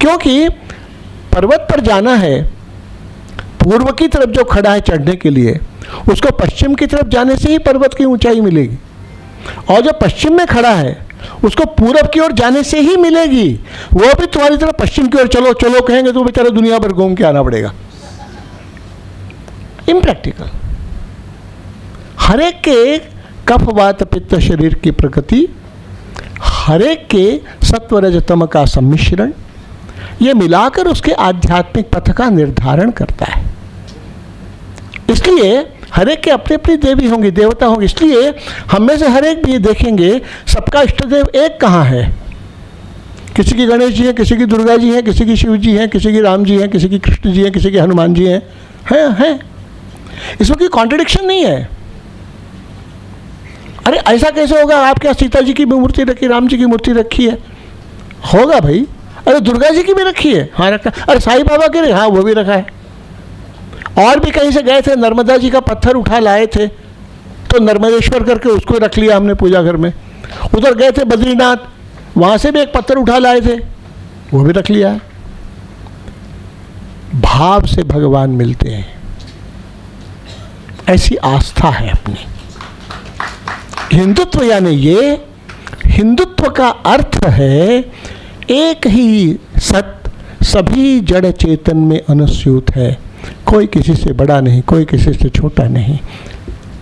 Speaker 1: क्योंकि पर्वत पर जाना है, पूर्व की तरफ जो खड़ा है चढ़ने के लिए, उसको पश्चिम की तरफ जाने से ही पर्वत की ऊंचाई मिलेगी, और जो पश्चिम में खड़ा है उसको पूरब की ओर जाने से ही मिलेगी। वो भी तुम्हारी तरफ पश्चिम की ओर चलो चलो कहेंगे तो बेचारा दुनिया भर घूम के आना पड़ेगा। इम्प्रैक्टिकल। हर एक के कफ वात पित्त शरीर की प्रकृति, हर एक के सत्व रज तम का सम्मिश्रण, ये मिलाकर उसके आध्यात्मिक पथ का निर्धारण करता है। इसलिए हर एक के अपने अपनी देवी होंगी, देवता होंगे। इसलिए हम में से हर एक भी देखेंगे सबका इष्ट देव एक कहाँ है। किसी की गणेश जी है, किसी की दुर्गा जी है, किसी की शिव जी है, किसी की राम जी है, किसी की कृष्ण जी है, किसी के हनुमान जी हैं। इसमें कोई कॉन्ट्रडिक्शन नहीं है। अरे ऐसा कैसे होगा, आपके यहाँ सीता जी की भी मूर्ति रखी, राम जी की मूर्ति रखी है? होगा भाई। अरे दुर्गा जी की भी रखी है, हाँ रखा। अरे साईं बाबा के, हाँ वो भी रखा है। और भी कहीं से गए थे, नर्मदा जी का पत्थर उठा लाए थे तो नर्मदेश्वर करके उसको रख लिया हमने पूजा घर में। उधर गए थे बद्रीनाथ, वहाँ से भी एक पत्थर उठा लाए थे, वो भी रख लिया। भाव से भगवान मिलते हैं, ऐसी आस्था है अपनी। हिंदुत्व यानी ये, हिंदुत्व का अर्थ है एक ही सत्य सभी जड़ चेतन में अनुस्यूत है, कोई किसी से बड़ा नहीं, कोई किसी से छोटा नहीं।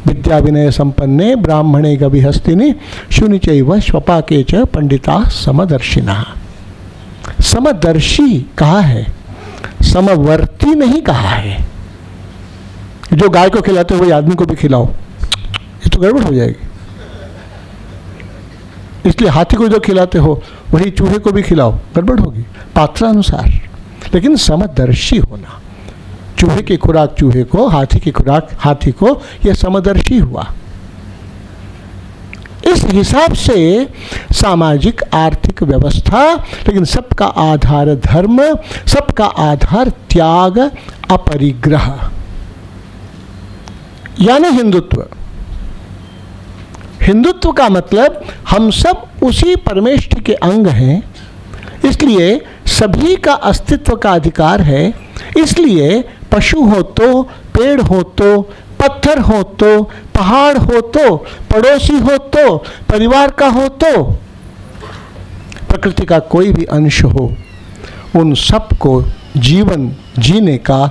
Speaker 1: विद्या विनय संपन्ने ब्राह्मणे गविहस्तिनि शुनिचैव स्वपाके च पंडिता समदर्शिना। समदर्शी कहा है, समवर्ती नहीं कहा है। जो गाय को खिलाते हो वही आदमी को भी खिलाओ, ये तो गड़बड़ हो जाएगी। इसलिए हाथी को जो खिलाते हो वही चूहे को भी खिलाओ, गड़बड़ होगी पात्रानुसार। लेकिन समदर्शी होना, चूहे की खुराक चूहे को, हाथी की खुराक हाथी को, यह समदर्शी हुआ। इस हिसाब से सामाजिक आर्थिक व्यवस्था, लेकिन सबका आधार धर्म, सबका आधार त्याग, अपरिग्रह, यानी हिंदुत्व। हिंदुत्व का मतलब हम सब उसी परमेष्ठि के अंग हैं, इसलिए सभी का अस्तित्व का अधिकार है। इसलिए पशु हो तो, पेड़ हो तो, पत्थर हो तो, पहाड़ हो तो, पड़ोसी हो तो, परिवार का हो तो, प्रकृति का कोई भी अंश हो, उन सबको जीवन जीने का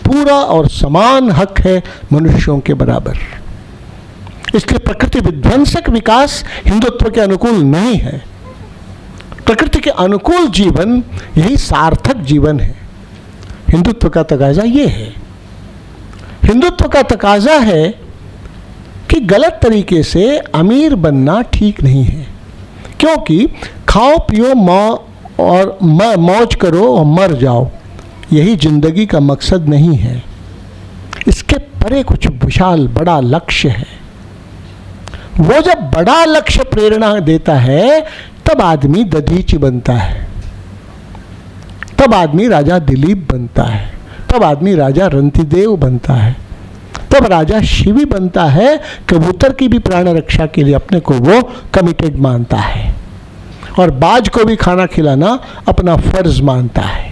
Speaker 1: पूरा और समान हक है, मनुष्यों के बराबर। इसलिए प्रकृति विध्वंसक विकास हिंदुत्व के अनुकूल नहीं है। प्रकृति के अनुकूल जीवन यही सार्थक जीवन है। हिंदुत्व का तकाजा ये है। हिंदुत्व का तकाजा है कि गलत तरीके से अमीर बनना ठीक नहीं है, क्योंकि खाओ पियो और मौज करो और मर जाओ, यही जिंदगी का मकसद नहीं है। इसके परे कुछ विशाल बड़ा लक्ष्य है। वो जब बड़ा लक्ष्य प्रेरणा देता है तब आदमी दधीचि बनता है, तब आदमी राजा दिलीप बनता है, तब आदमी राजा रंतिदेव बनता है, तब राजा शिवी बनता है। कबूतर की भी प्राण रक्षा के लिए अपने को वो कमिटेड मानता है और बाज को भी खाना खिलाना अपना फर्ज मानता है।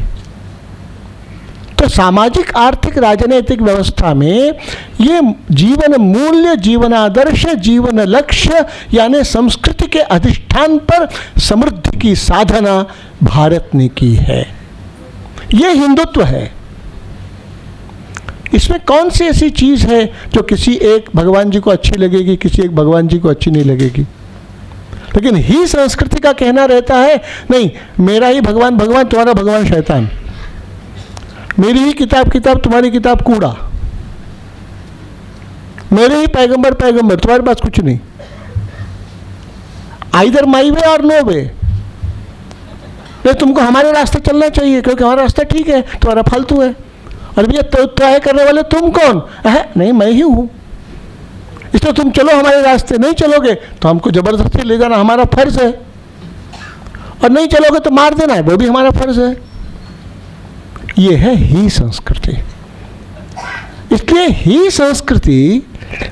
Speaker 1: तो सामाजिक आर्थिक राजनीतिक व्यवस्था में ये जीवन मूल्य, जीवन आदर्श, जीवन लक्ष्य यानी संस्कृति के अधिष्ठान पर समृद्धि की साधना भारत ने की है। ये हिंदुत्व है। इसमें कौन सी ऐसी चीज है जो किसी एक भगवान जी को अच्छी लगेगी, किसी एक भगवान जी को अच्छी नहीं लगेगी। लेकिन ही संस्कृति का कहना रहता है नहीं, मेरा ही भगवान भगवान, तुम्हारा भगवान शैतान, मेरी ही किताब किताब, तुम्हारी किताब कूड़ा, मेरे ही पैगंबर पैगंबर, तुम्हारे पास कुछ नहीं। आइदर माई वे और नो वे। नहीं, तुमको हमारे रास्ते चलना चाहिए क्योंकि हमारा रास्ता ठीक है, तुम्हारा फालतू है। और भैया तो तय करने वाले तुम कौन? नहीं, मैं ही हूं। इसलिए तुम चलो हमारे रास्ते, नहीं चलोगे तो हमको जबरदस्ती ले जाना हमारा फर्ज है, और नहीं चलोगे तो मार देना है, वो भी हमारा फर्ज है। ये है ही संस्कृति। इसलिए ही संस्कृति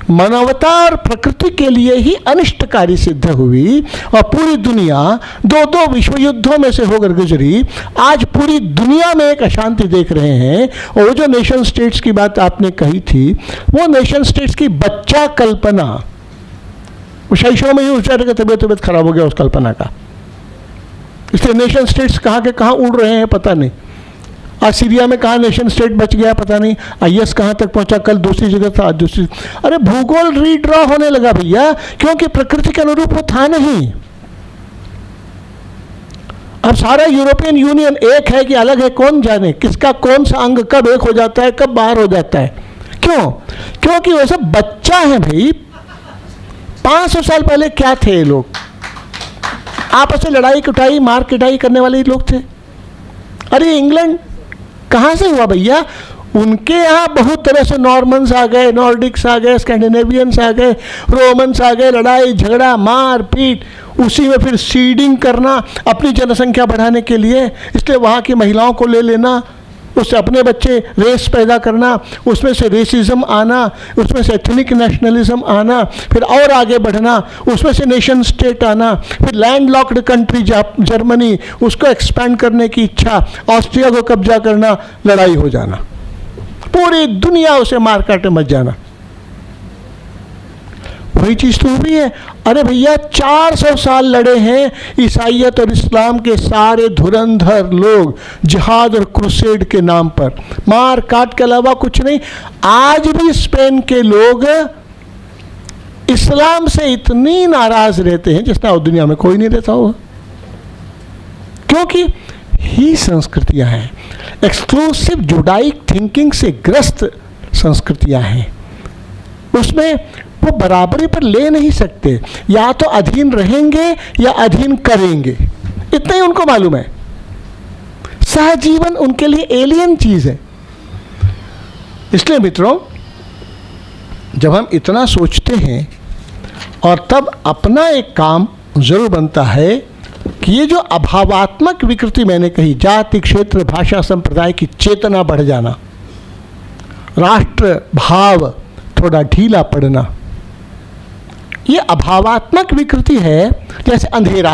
Speaker 1: मानवता और प्रकृति के लिए ही अनिष्टकारी सिद्ध हुई और पूरी दुनिया दो विश्व युद्धों में से होकर गुजरी। आज पूरी दुनिया में एक अशांति देख रहे हैं। और वो जो नेशन स्टेट्स की बात आपने कही थी, वो नेशन स्टेट्स की बच्चा कल्पना, वो शैशव में ही उस तबियत खराब हो गया उस कल्पना का। इसलिए नेशन स्टेट्स कहाँ के कहाँ उड़ रहे हैं पता नहीं। आज सीरिया में कहाँ नेशन स्टेट बच गया पता नहीं, आईएस कहाँ तक पहुंचा, कल दूसरी जगह था, आज दूसरी। अरे भूगोल रीड्रॉ होने लगा भैया, क्योंकि प्रकृति के अनुरूप वो था नहीं। अब सारा यूरोपियन यूनियन एक है कि अलग है, कौन जाने किसका कौन सा अंग कब एक हो जाता है, कब बाहर हो जाता है। क्यों? क्योंकि वो सब बच्चा है भाई। 500 साल पहले क्या थे ये लोग? आपस में लड़ाई कुटाई मार किटाई करने वाले लोग थे। अरे इंग्लैंड कहाँ से हुआ भैया? उनके यहाँ बहुत तरह से नॉर्मन्स आ गए, नॉर्डिक्स आ गए, स्कैंडिनेवियंस आ गए, रोमन्स आ गए, लड़ाई झगड़ा मार पीट, उसी में फिर सीडिंग करना अपनी जनसंख्या बढ़ाने के लिए। इसलिए वहाँ की महिलाओं को ले लेना, उससे अपने बच्चे रेस पैदा करना, उसमें से रेसिज्म आना, उसमें से एथनिक नेशनलिज्म आना, फिर और आगे बढ़ना, उसमें से नेशन स्टेट आना, फिर लैंड लॉक्ड कंट्री जर्मनी, उसको एक्सपैंड करने की इच्छा, ऑस्ट्रिया को कब्जा करना, लड़ाई हो जाना, पूरी दुनिया उसे मार काटे मच जाना। वही चीज तो हुई है। अरे भैया 400 साल लड़े हैं ईसाइयत और इस्लाम के सारे धुरंधर लोग जिहाद और क्रूसेड के नाम पर, मार काट के अलावा कुछ नहीं। आज भी स्पेन के लोग इस्लाम से इतनी नाराज रहते हैं जितना और दुनिया में कोई नहीं रहता होगा, क्योंकि ही संस्कृतियां हैं, एक्सक्लूसिव जुडाइक थिंकिंग से ग्रस्त संस्कृतियां हैं। उसमें वो बराबरी पर ले नहीं सकते, या तो अधीन रहेंगे या अधीन करेंगे, इतना ही उनको मालूम है। सहजीवन उनके लिए एलियन चीज है। इसलिए मित्रों, जब हम इतना सोचते हैं और तब अपना एक काम जरूर बनता है कि ये जो अभावात्मक विकृति मैंने कही, जाति, क्षेत्र, भाषा, संप्रदाय की चेतना बढ़ जाना, राष्ट्र भाव थोड़ा ढीला पड़ना, ये अभावात्मक विकृति है। जैसे अंधेरा,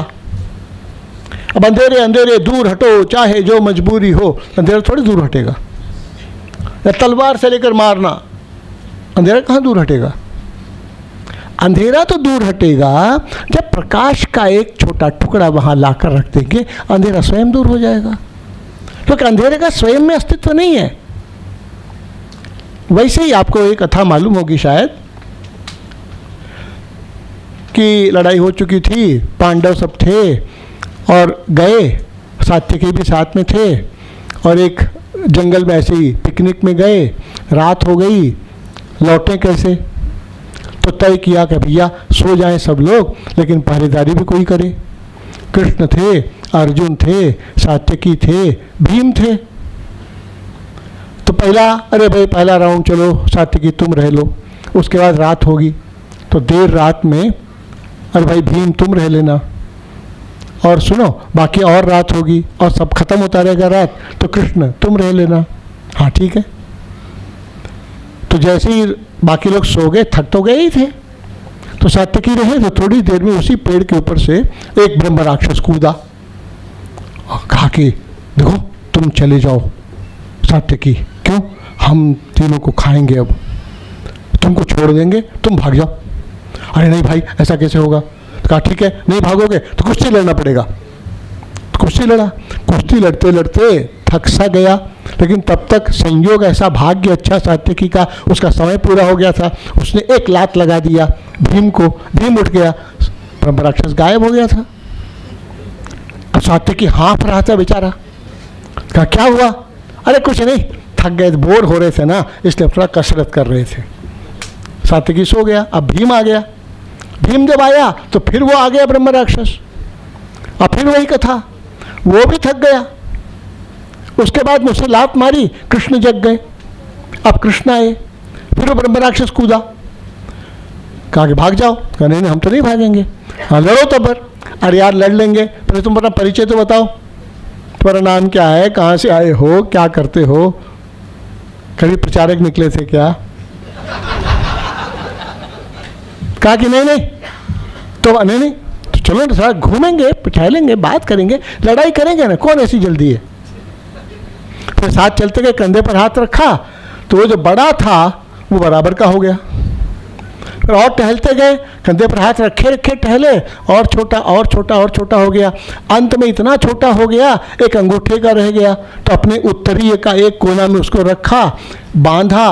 Speaker 1: अब अंधेरे अंधेरे दूर हटो, चाहे जो मजबूरी हो, अंधेरा थोड़ी दूर हटेगा। या तलवार से लेकर मारना, अंधेरा कहाँ दूर हटेगा? अंधेरा तो दूर हटेगा जब प्रकाश का एक छोटा टुकड़ा वहाँ लाकर रख देंगे, अंधेरा स्वयं दूर हो जाएगा, क्योंकि अंधेरे का स्वयं में अस्तित्व नहीं है। वैसे ही आपको एक कथा मालूम होगी शायद कि लड़ाई हो चुकी थी, पांडव सब थे और गए, सात्यकी भी साथ में थे, और एक जंगल में ऐसे ही पिकनिक में गए, रात हो गई, लौटें कैसे? तो तय किया कि भैया सो जाएं सब लोग, लेकिन पहरेदारी भी कोई करे। कृष्ण थे, अर्जुन थे, सात्यकी थे, भीम थे। तो अरे भाई पहला राउंड चलो सात्यकी तुम रह लो। उसके बाद रात होगी तो देर रात में अरे भाई भीम तुम रह लेना, और सुनो बाकी और रात होगी और सब खत्म होता रहेगा रात, तो कृष्ण तुम रह लेना। हाँ ठीक है। तो जैसे ही बाकी लोग सो गए, थक तो गए ही थे, तो सात्यकी रहे, तो थोड़ी देर में उसी पेड़ के ऊपर से एक ब्रह्म राक्षस कूदा और कहा कि देखो तुम चले जाओ सात्यकी, क्यों? हम तीनों को खाएंगे, अब तुमको छोड़ देंगे, तुम भाग जाओ। अरे नहीं भाई ऐसा कैसे होगा? कहा ठीक है, नहीं भागोगे तो कुश्ती लड़ना पड़ेगा। तो कुश्ती लड़ा, कुश्ती लड़ते लड़ते थक सा गया, लेकिन तब तक संयोग ऐसा, भाग्य अच्छा सात्यकी का, उसका समय पूरा हो गया था। उसने एक लात लगा दिया भीम को, भीम उठ गया, ब्रह्म राक्षस गायब हो गया था। अब सात्यकी हाँफ रहा था बेचारा। कहा क्या हुआ? अरे कुछ नहीं, थक गए, बोर हो रहे थे ना, इसलिए थोड़ा कसरत कर रहे थे। सात्यकी सो गया। अब भीम आ गया। भीम जब आया तो फिर वो आ गया ब्रह्म राक्षस, और फिर वही कथा, वो भी थक गया। उसके बाद मुझसे लात मारी, कृष्ण जग गए। अब कृष्ण आए, फिर वो ब्रह्म राक्षस कूदा, कहा कि भाग जाओ। कहा नहीं हम तो नहीं भागेंगे। हाँ लड़ो तो पर। अरे यार लड़ लेंगे, पहले तुम अपना परिचय तो बताओ, तुम्हारा नाम क्या है, कहाँ से आए हो, क्या करते हो, कभी प्रचारक निकले थे क्या? कहा कि नहीं तो नहीं तो चलो ना थोड़ा घूमेंगे, टहलेंगे, बात करेंगे, लड़ाई करेंगे ना, कौन ऐसी जल्दी है? फिर साथ चलते गए, कंधे पर हाथ रखा तो वो जो बड़ा था वो बराबर का हो गया। फिर और टहलते गए, कंधे पर हाथ रखे रखे टहले, और छोटा और छोटा और छोटा हो गया। अंत में इतना छोटा हो गया एक अंगूठे का रह गया, तो अपने उत्तरीय का एक कोना में उसको रखा, बांधा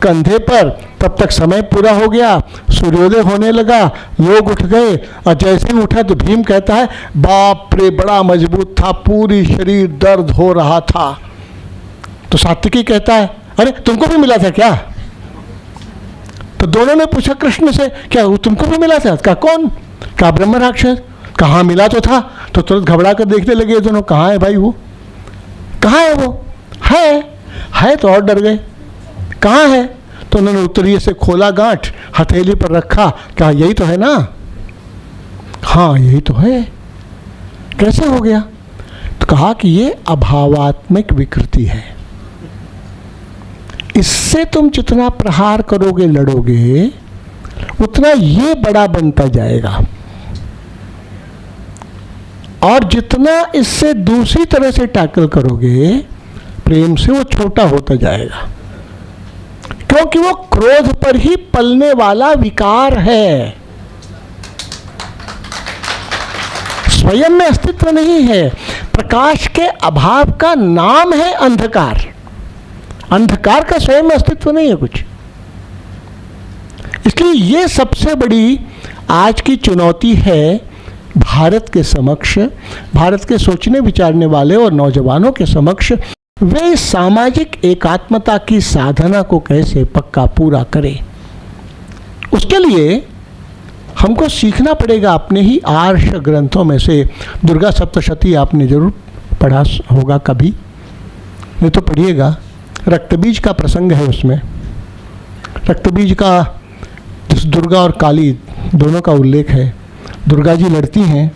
Speaker 1: कंधे पर। तब तक समय पूरा हो गया, सूर्योदय होने लगा, लोग उठ गए, और जैसे ही उठा तो भीम कहता है बाप रे बड़ा मजबूत था, पूरी शरीर दर्द हो रहा था। तो सात्यकी कहता है अरे तुमको भी मिला था क्या? तो दोनों ने पूछा कृष्ण से, क्या वो तुमको भी मिला था? कहा कौन? कहा ब्रह्म राक्षस। कहाँ मिला तो था। तो तुरंत घबरा कर देखने लगे दोनों, कहाँ है भाई वो, कहाँ है वो? है तो और डर गए, कहाँ है? तो उन्होंने उत्तरीय से खोला गांठ, हथेली पर रखा, कहा यही तो है ना? हाँ यही तो है। कैसे हो गया? तो कहा कि ये अभावात्मक विकृति है, इससे तुम जितना प्रहार करोगे, लड़ोगे, उतना ये बड़ा बनता जाएगा, और जितना इससे दूसरी तरह से टैकल करोगे प्रेम से, वो छोटा होता जाएगा, क्योंकि वो क्रोध पर ही पलने वाला विकार है, स्वयं में अस्तित्व नहीं है। प्रकाश के अभाव का नाम है अंधकार। अंधकार का स्वयं में अस्तित्व नहीं है कुछ। इसलिए ये सबसे बड़ी आज की चुनौती है भारत के समक्ष, भारत के सोचने विचारने वाले और नौजवानों के समक्ष। वे सामाजिक एकात्मता की साधना को कैसे पक्का पूरा करें, उसके लिए हमको सीखना पड़ेगा अपने ही आर्ष ग्रंथों में से। दुर्गा सप्तशती आपने जरूर पढ़ा होगा कभी, नहीं तो पढ़िएगा। रक्तबीज का प्रसंग है उसमें। रक्तबीज का, जिस दुर्गा और काली दोनों का उल्लेख है। दुर्गा जी लड़ती हैं।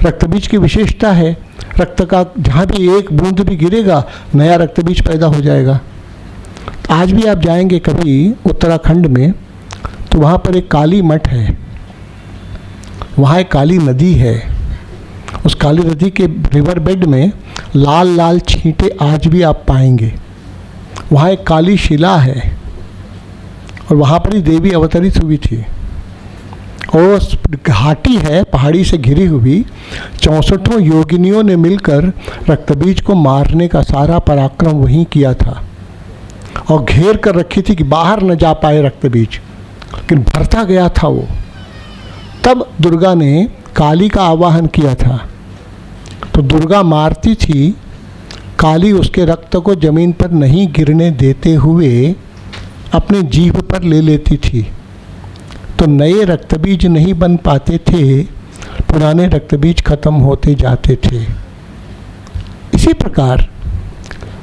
Speaker 1: रक्तबीज की विशेषता है, रक्त का जहाँ भी एक बूंद भी गिरेगा नया रक्तबीज पैदा हो जाएगा। आज भी आप जाएंगे कभी उत्तराखंड में तो वहाँ पर एक काली मठ है, वहाँ एक काली नदी है। उस काली नदी के रिवर बेड में लाल लाल छींटे आज भी आप पाएंगे। वहाँ एक काली शिला है और वहाँ पर ही देवी अवतरित हुई थी। और घाटी है पहाड़ी से घिरी हुई, 64 योगिनियों ने मिलकर रक्तबीज को मारने का सारा पराक्रम वहीं किया था और घेर कर रखी थी कि बाहर न जा पाए रक्तबीज, लेकिन भरता गया था वो। तब दुर्गा ने काली का आवाहन किया था। तो दुर्गा मारती थी, काली उसके रक्त को जमीन पर नहीं गिरने देते हुए अपने जीभ पर ले लेती थी। तो नए रक्तबीज नहीं बन पाते थे, पुराने रक्तबीज खत्म होते जाते थे। इसी प्रकार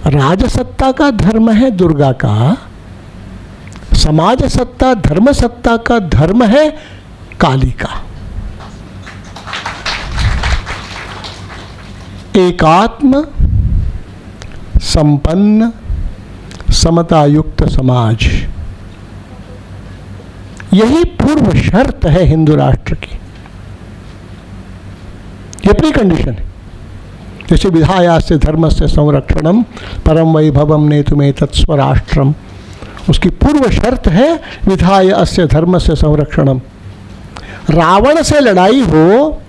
Speaker 1: राजसत्ता का धर्म है दुर्गा का, समाज सत्ता धर्म सत्ता का धर्म है काली का। एकात्म संपन्न समतायुक्त समाज, यही पूर्व शर्त है हिंदू राष्ट्र की। ये प्री कंडीशन है। जैसे विधायास्य धर्मस्य संरक्षणम परम वैभवम नेतुमे तत्स्वराष्ट्रम, उसकी पूर्व शर्त है विधाय अस्य धर्मस्य संरक्षणम। रावण से लड़ाई हो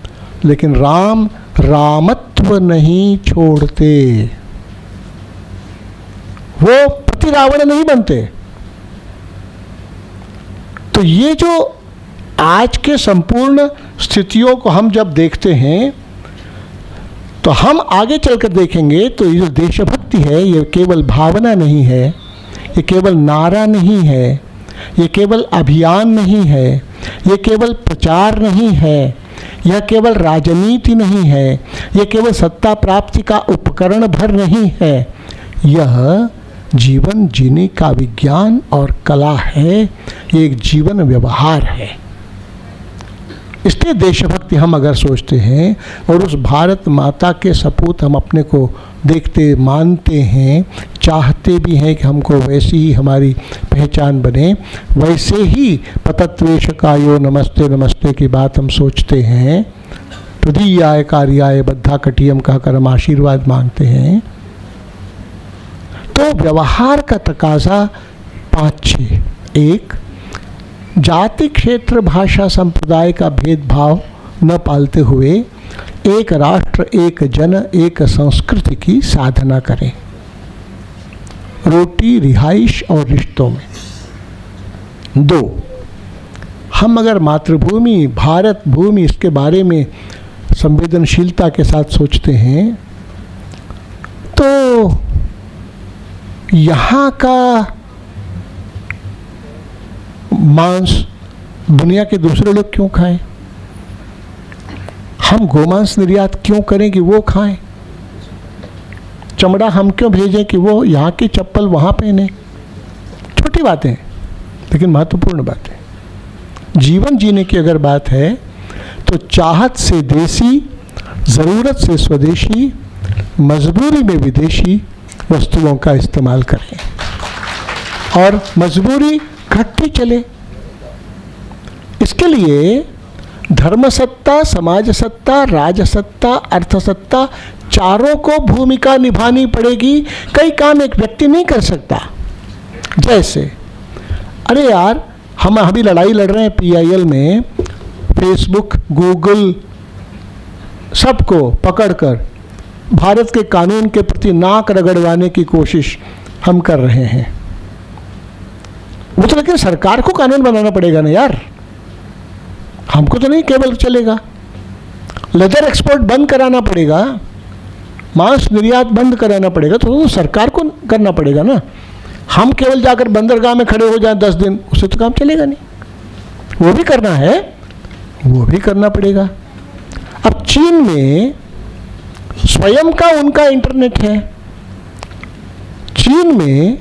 Speaker 1: लेकिन राम रामत्व नहीं छोड़ते, वो प्रति रावण नहीं बनते। तो ये जो आज के संपूर्ण स्थितियों को हम जब देखते हैं तो हम आगे चलकर देखेंगे तो ये जो देशभक्ति है ये केवल भावना नहीं है, ये केवल नारा नहीं है, ये केवल अभियान नहीं है, ये केवल प्रचार नहीं है, यह केवल राजनीति नहीं है, यह केवल सत्ता प्राप्ति का उपकरण भर नहीं है, यह जीवन जीने का विज्ञान और कला है, ये एक जीवन व्यवहार है। इसलिए देशभक्ति हम अगर सोचते हैं और उस भारत माता के सपूत हम अपने को देखते मानते हैं, चाहते भी हैं कि हमको वैसी ही हमारी पहचान बने, वैसे ही पतत्वेशकायो नमस्ते नमस्ते की बात हम सोचते हैं, तुदीयाय कार्याय बद्धा कटियम कहकर हम आशीर्वाद मांगते हैं, तो व्यवहार का तकाजा 5-6। 1, जाति क्षेत्र भाषा संप्रदाय का भेदभाव न पालते हुए एक राष्ट्र एक जन एक संस्कृति की साधना करें, रोटी रिहाइश और रिश्तों में। 2, हम अगर मातृभूमि भारत भूमि इसके बारे में संवेदनशीलता के साथ सोचते हैं तो यहाँ का मांस दुनिया के दूसरे लोग क्यों खाएं? हम गोमांस निर्यात क्यों करें कि वो खाएं? चमड़ा हम क्यों भेजें कि वो यहाँ की चप्पल वहाँ पहने? छोटी बातें लेकिन महत्वपूर्ण बातें। जीवन जीने की अगर बात है तो चाहत से देसी, ज़रूरत से स्वदेशी, मजबूरी में विदेशी वस्तुओं का इस्तेमाल करें और मजबूरी घटती चले। इसके लिए धर्मसत्ता, समाज सत्ता, राजसत्ता, अर्थसत्ता चारों को भूमिका निभानी पड़ेगी। कई काम एक व्यक्ति नहीं कर सकता। जैसे अरे यार हम अभी लड़ाई लड़ रहे हैं PIL में, फेसबुक गूगल सबको पकड़कर भारत के कानून के प्रति नाक रगड़वाने की कोशिश हम कर रहे हैं। वो तो लेकिन सरकार को कानून बनाना पड़ेगा ना यार, हमको तो नहीं केवल चलेगा। लेदर एक्सपोर्ट बंद कराना पड़ेगा, मांस निर्यात बंद कराना पड़ेगा, तो सरकार को करना पड़ेगा ना। हम केवल जाकर बंदरगाह में खड़े हो जाएं 10 दिन, उससे तो काम चलेगा नहीं। वो भी करना है, वो भी करना पड़ेगा। अब चीन में स्वयं का उनका इंटरनेट है, चीन में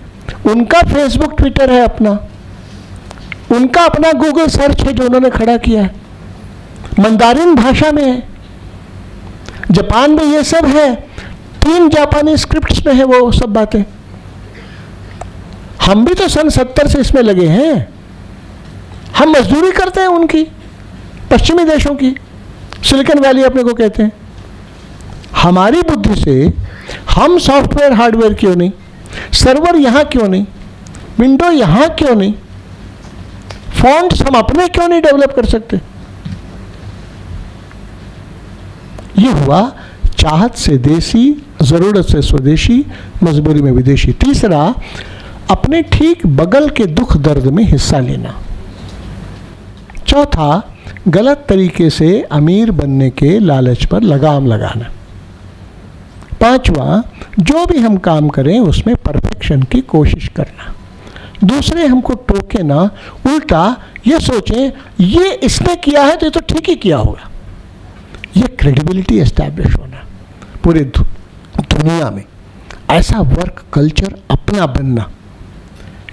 Speaker 1: उनका फेसबुक ट्विटर है अपना, उनका अपना गूगल सर्च है जो उन्होंने खड़ा किया है। मंदारिन भाषा में है, जापान में ये सब है, 3 जापानी स्क्रिप्ट्स में है वो सब बातें। हम भी तो सन 70 से इसमें लगे हैं, हम मजदूरी करते हैं उनकी, पश्चिमी देशों की, सिलिकॉन वैली अपने को कहते हैं। हमारी बुद्धि से हम सॉफ्टवेयर हार्डवेयर क्यों नहीं, सर्वर यहां क्यों नहीं, विंडो यहां क्यों नहीं, फॉन्ट्स हम अपने क्यों नहीं डेवलप कर सकते? ये हुआ चाहत से देसी, जरूरत से स्वदेशी, मजबूरी में विदेशी। तीसरा, अपने ठीक बगल के दुख दर्द में हिस्सा लेना। चौथा, गलत तरीके से अमीर बनने के लालच पर लगाम लगाना। पांचवा, जो भी हम काम करें उसमें परफेक्शन की कोशिश करना, दूसरे हमको टोके ना, उल्टा ये सोचें ये इसने किया है तो ये तो ठीक ही किया होगा। ये क्रेडिबिलिटी एस्टैब्लिश होना, पूरे दुनिया में ऐसा वर्क कल्चर अपना बनना,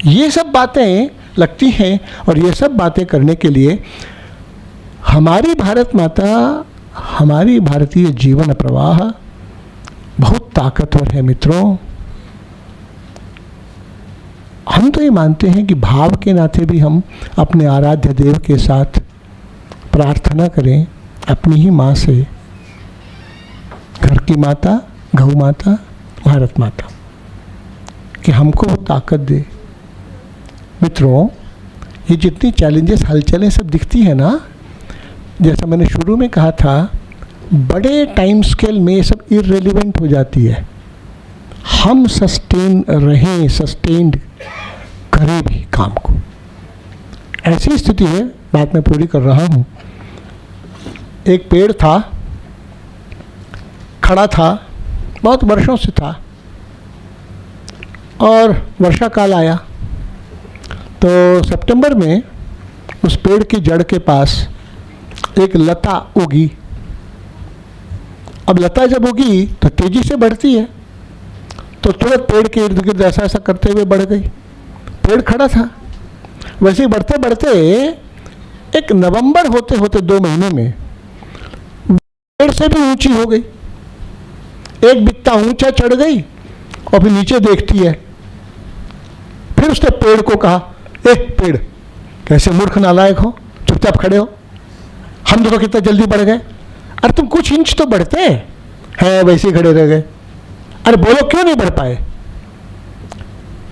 Speaker 1: ये सब बातें लगती हैं। और ये सब बातें करने के लिए हमारी भारत माता, हमारी भारतीय जीवन प्रवाह बहुत ताकतवर है मित्रों। हम तो ये मानते हैं कि भाव के नाते भी हम अपने आराध्य देव के साथ प्रार्थना करें अपनी ही माँ से, घर की माता, गौ माता, भारत माता, कि हमको वो ताकत दे। मित्रों, ये जितनी चैलेंजेस, हलचलें सब दिखती है ना, जैसा मैंने शुरू में कहा था, बड़े टाइम स्केल में ये सब इररिलेवेंट हो जाती है। हम सस्टेन रहें, सस्टेन्ड करें भी काम को। ऐसी स्थिति है, बात मैं पूरी कर रहा हूँ। एक पेड़ था, खड़ा था, बहुत वर्षों से था, और वर्षा काल आया तो सितंबर में उस पेड़ की जड़ के पास एक लता उगी। अब लता जब उगी तो तेजी से बढ़ती है, तो तुरंत पेड़ के इर्द गिर्द ऐसा ऐसा करते हुए बढ़ गई। पेड़ खड़ा था, वैसे ही बढ़ते बढ़ते एक नवंबर होते होते 2 महीने में पेड़ से भी ऊंची हो गई, एक बित्ता ऊंचा चढ़ गई और फिर नीचे देखती है। फिर उसने पेड़ को कहा, ए पेड़, कैसे मूर्ख नालायक हो, चुपचाप खड़े हो, हम तो कितना जल्दी बढ़ गए, अरे तुम कुछ इंच तो बढ़ते हैं, वैसे ही खड़े रह गए, अरे बोलो क्यों नहीं बढ़ पाए?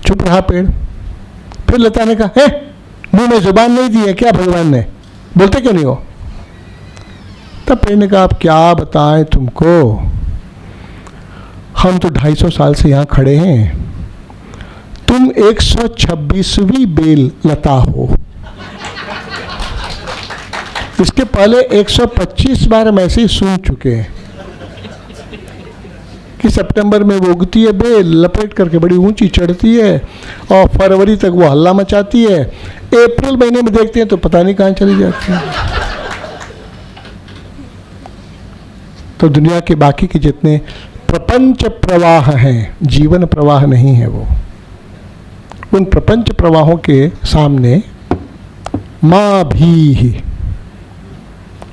Speaker 1: चुप रहा पेड़। फिर लता ने कहा, मुंह में जुबान नहीं दी है क्या भगवान ने, बोलते क्यों नहीं हो? तब पेड़ ने कहा, अब क्या बताएं तुमको, हम तो 250 साल से यहां खड़े हैं, तुम 126वीं बेल लता हो। इसके पहले 125 बार हम ऐसे ही सुन चुके हैं कि सितंबर में वो उगती है बेल, लपेट करके बड़ी ऊंची चढ़ती है और फरवरी तक वो हल्ला मचाती है। अप्रैल महीने में देखते हैं तो पता नहीं कहाँ चली जाती है। तो दुनिया के बाकी के जितने प्रपंच प्रवाह हैं, जीवन प्रवाह नहीं है वो। उन प्रपंच प्रवाहों के सामने माँ भी,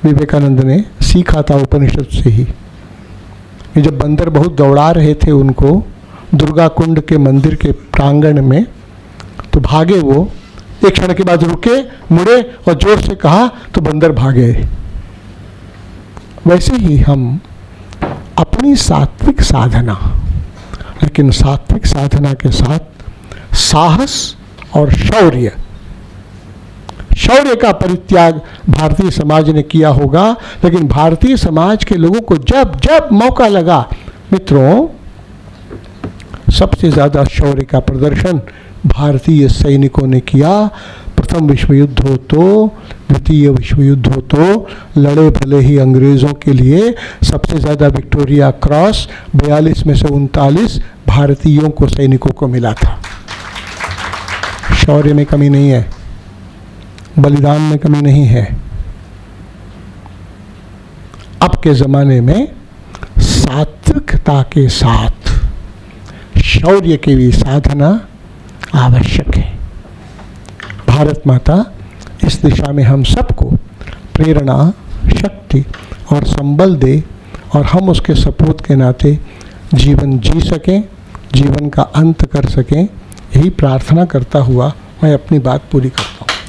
Speaker 1: विवेकानंद ने सीखा था उपनिषद से ही, कि जब बंदर बहुत दौड़ा रहे थे उनको दुर्गा कुंड के मंदिर के प्रांगण में, तो भागे वो, एक क्षण के बाद रुके, मुड़े और जोर से कहा तो बंदर भागे। वैसे ही हम अपनी सात्विक साधना, लेकिन सात्विक साधना के साथ साहस और शौर्य का परित्याग भारतीय समाज ने किया होगा। लेकिन भारतीय समाज के लोगों को जब जब मौका लगा, मित्रों, सबसे ज्यादा शौर्य का प्रदर्शन भारतीय सैनिकों ने किया। प्रथम विश्व युद्ध हो तो, द्वितीय विश्व युद्ध हो तो, लड़े भले ही अंग्रेजों के लिए, सबसे ज्यादा विक्टोरिया क्रॉस 42 में से 39 भारतीयों को, सैनिकों को मिला था। शौर्य में कमी नहीं है, बलिदान में कमी नहीं है। अब के जमाने में सात्विकता के साथ शौर्य की भी साधना आवश्यक है। भारत माता इस दिशा में हम सबको प्रेरणा, शक्ति और संबल दे और हम उसके सपूत के नाते जीवन जी सकें, जीवन का अंत कर सकें। यही प्रार्थना करता हुआ मैं अपनी बात पूरी करता हूँ।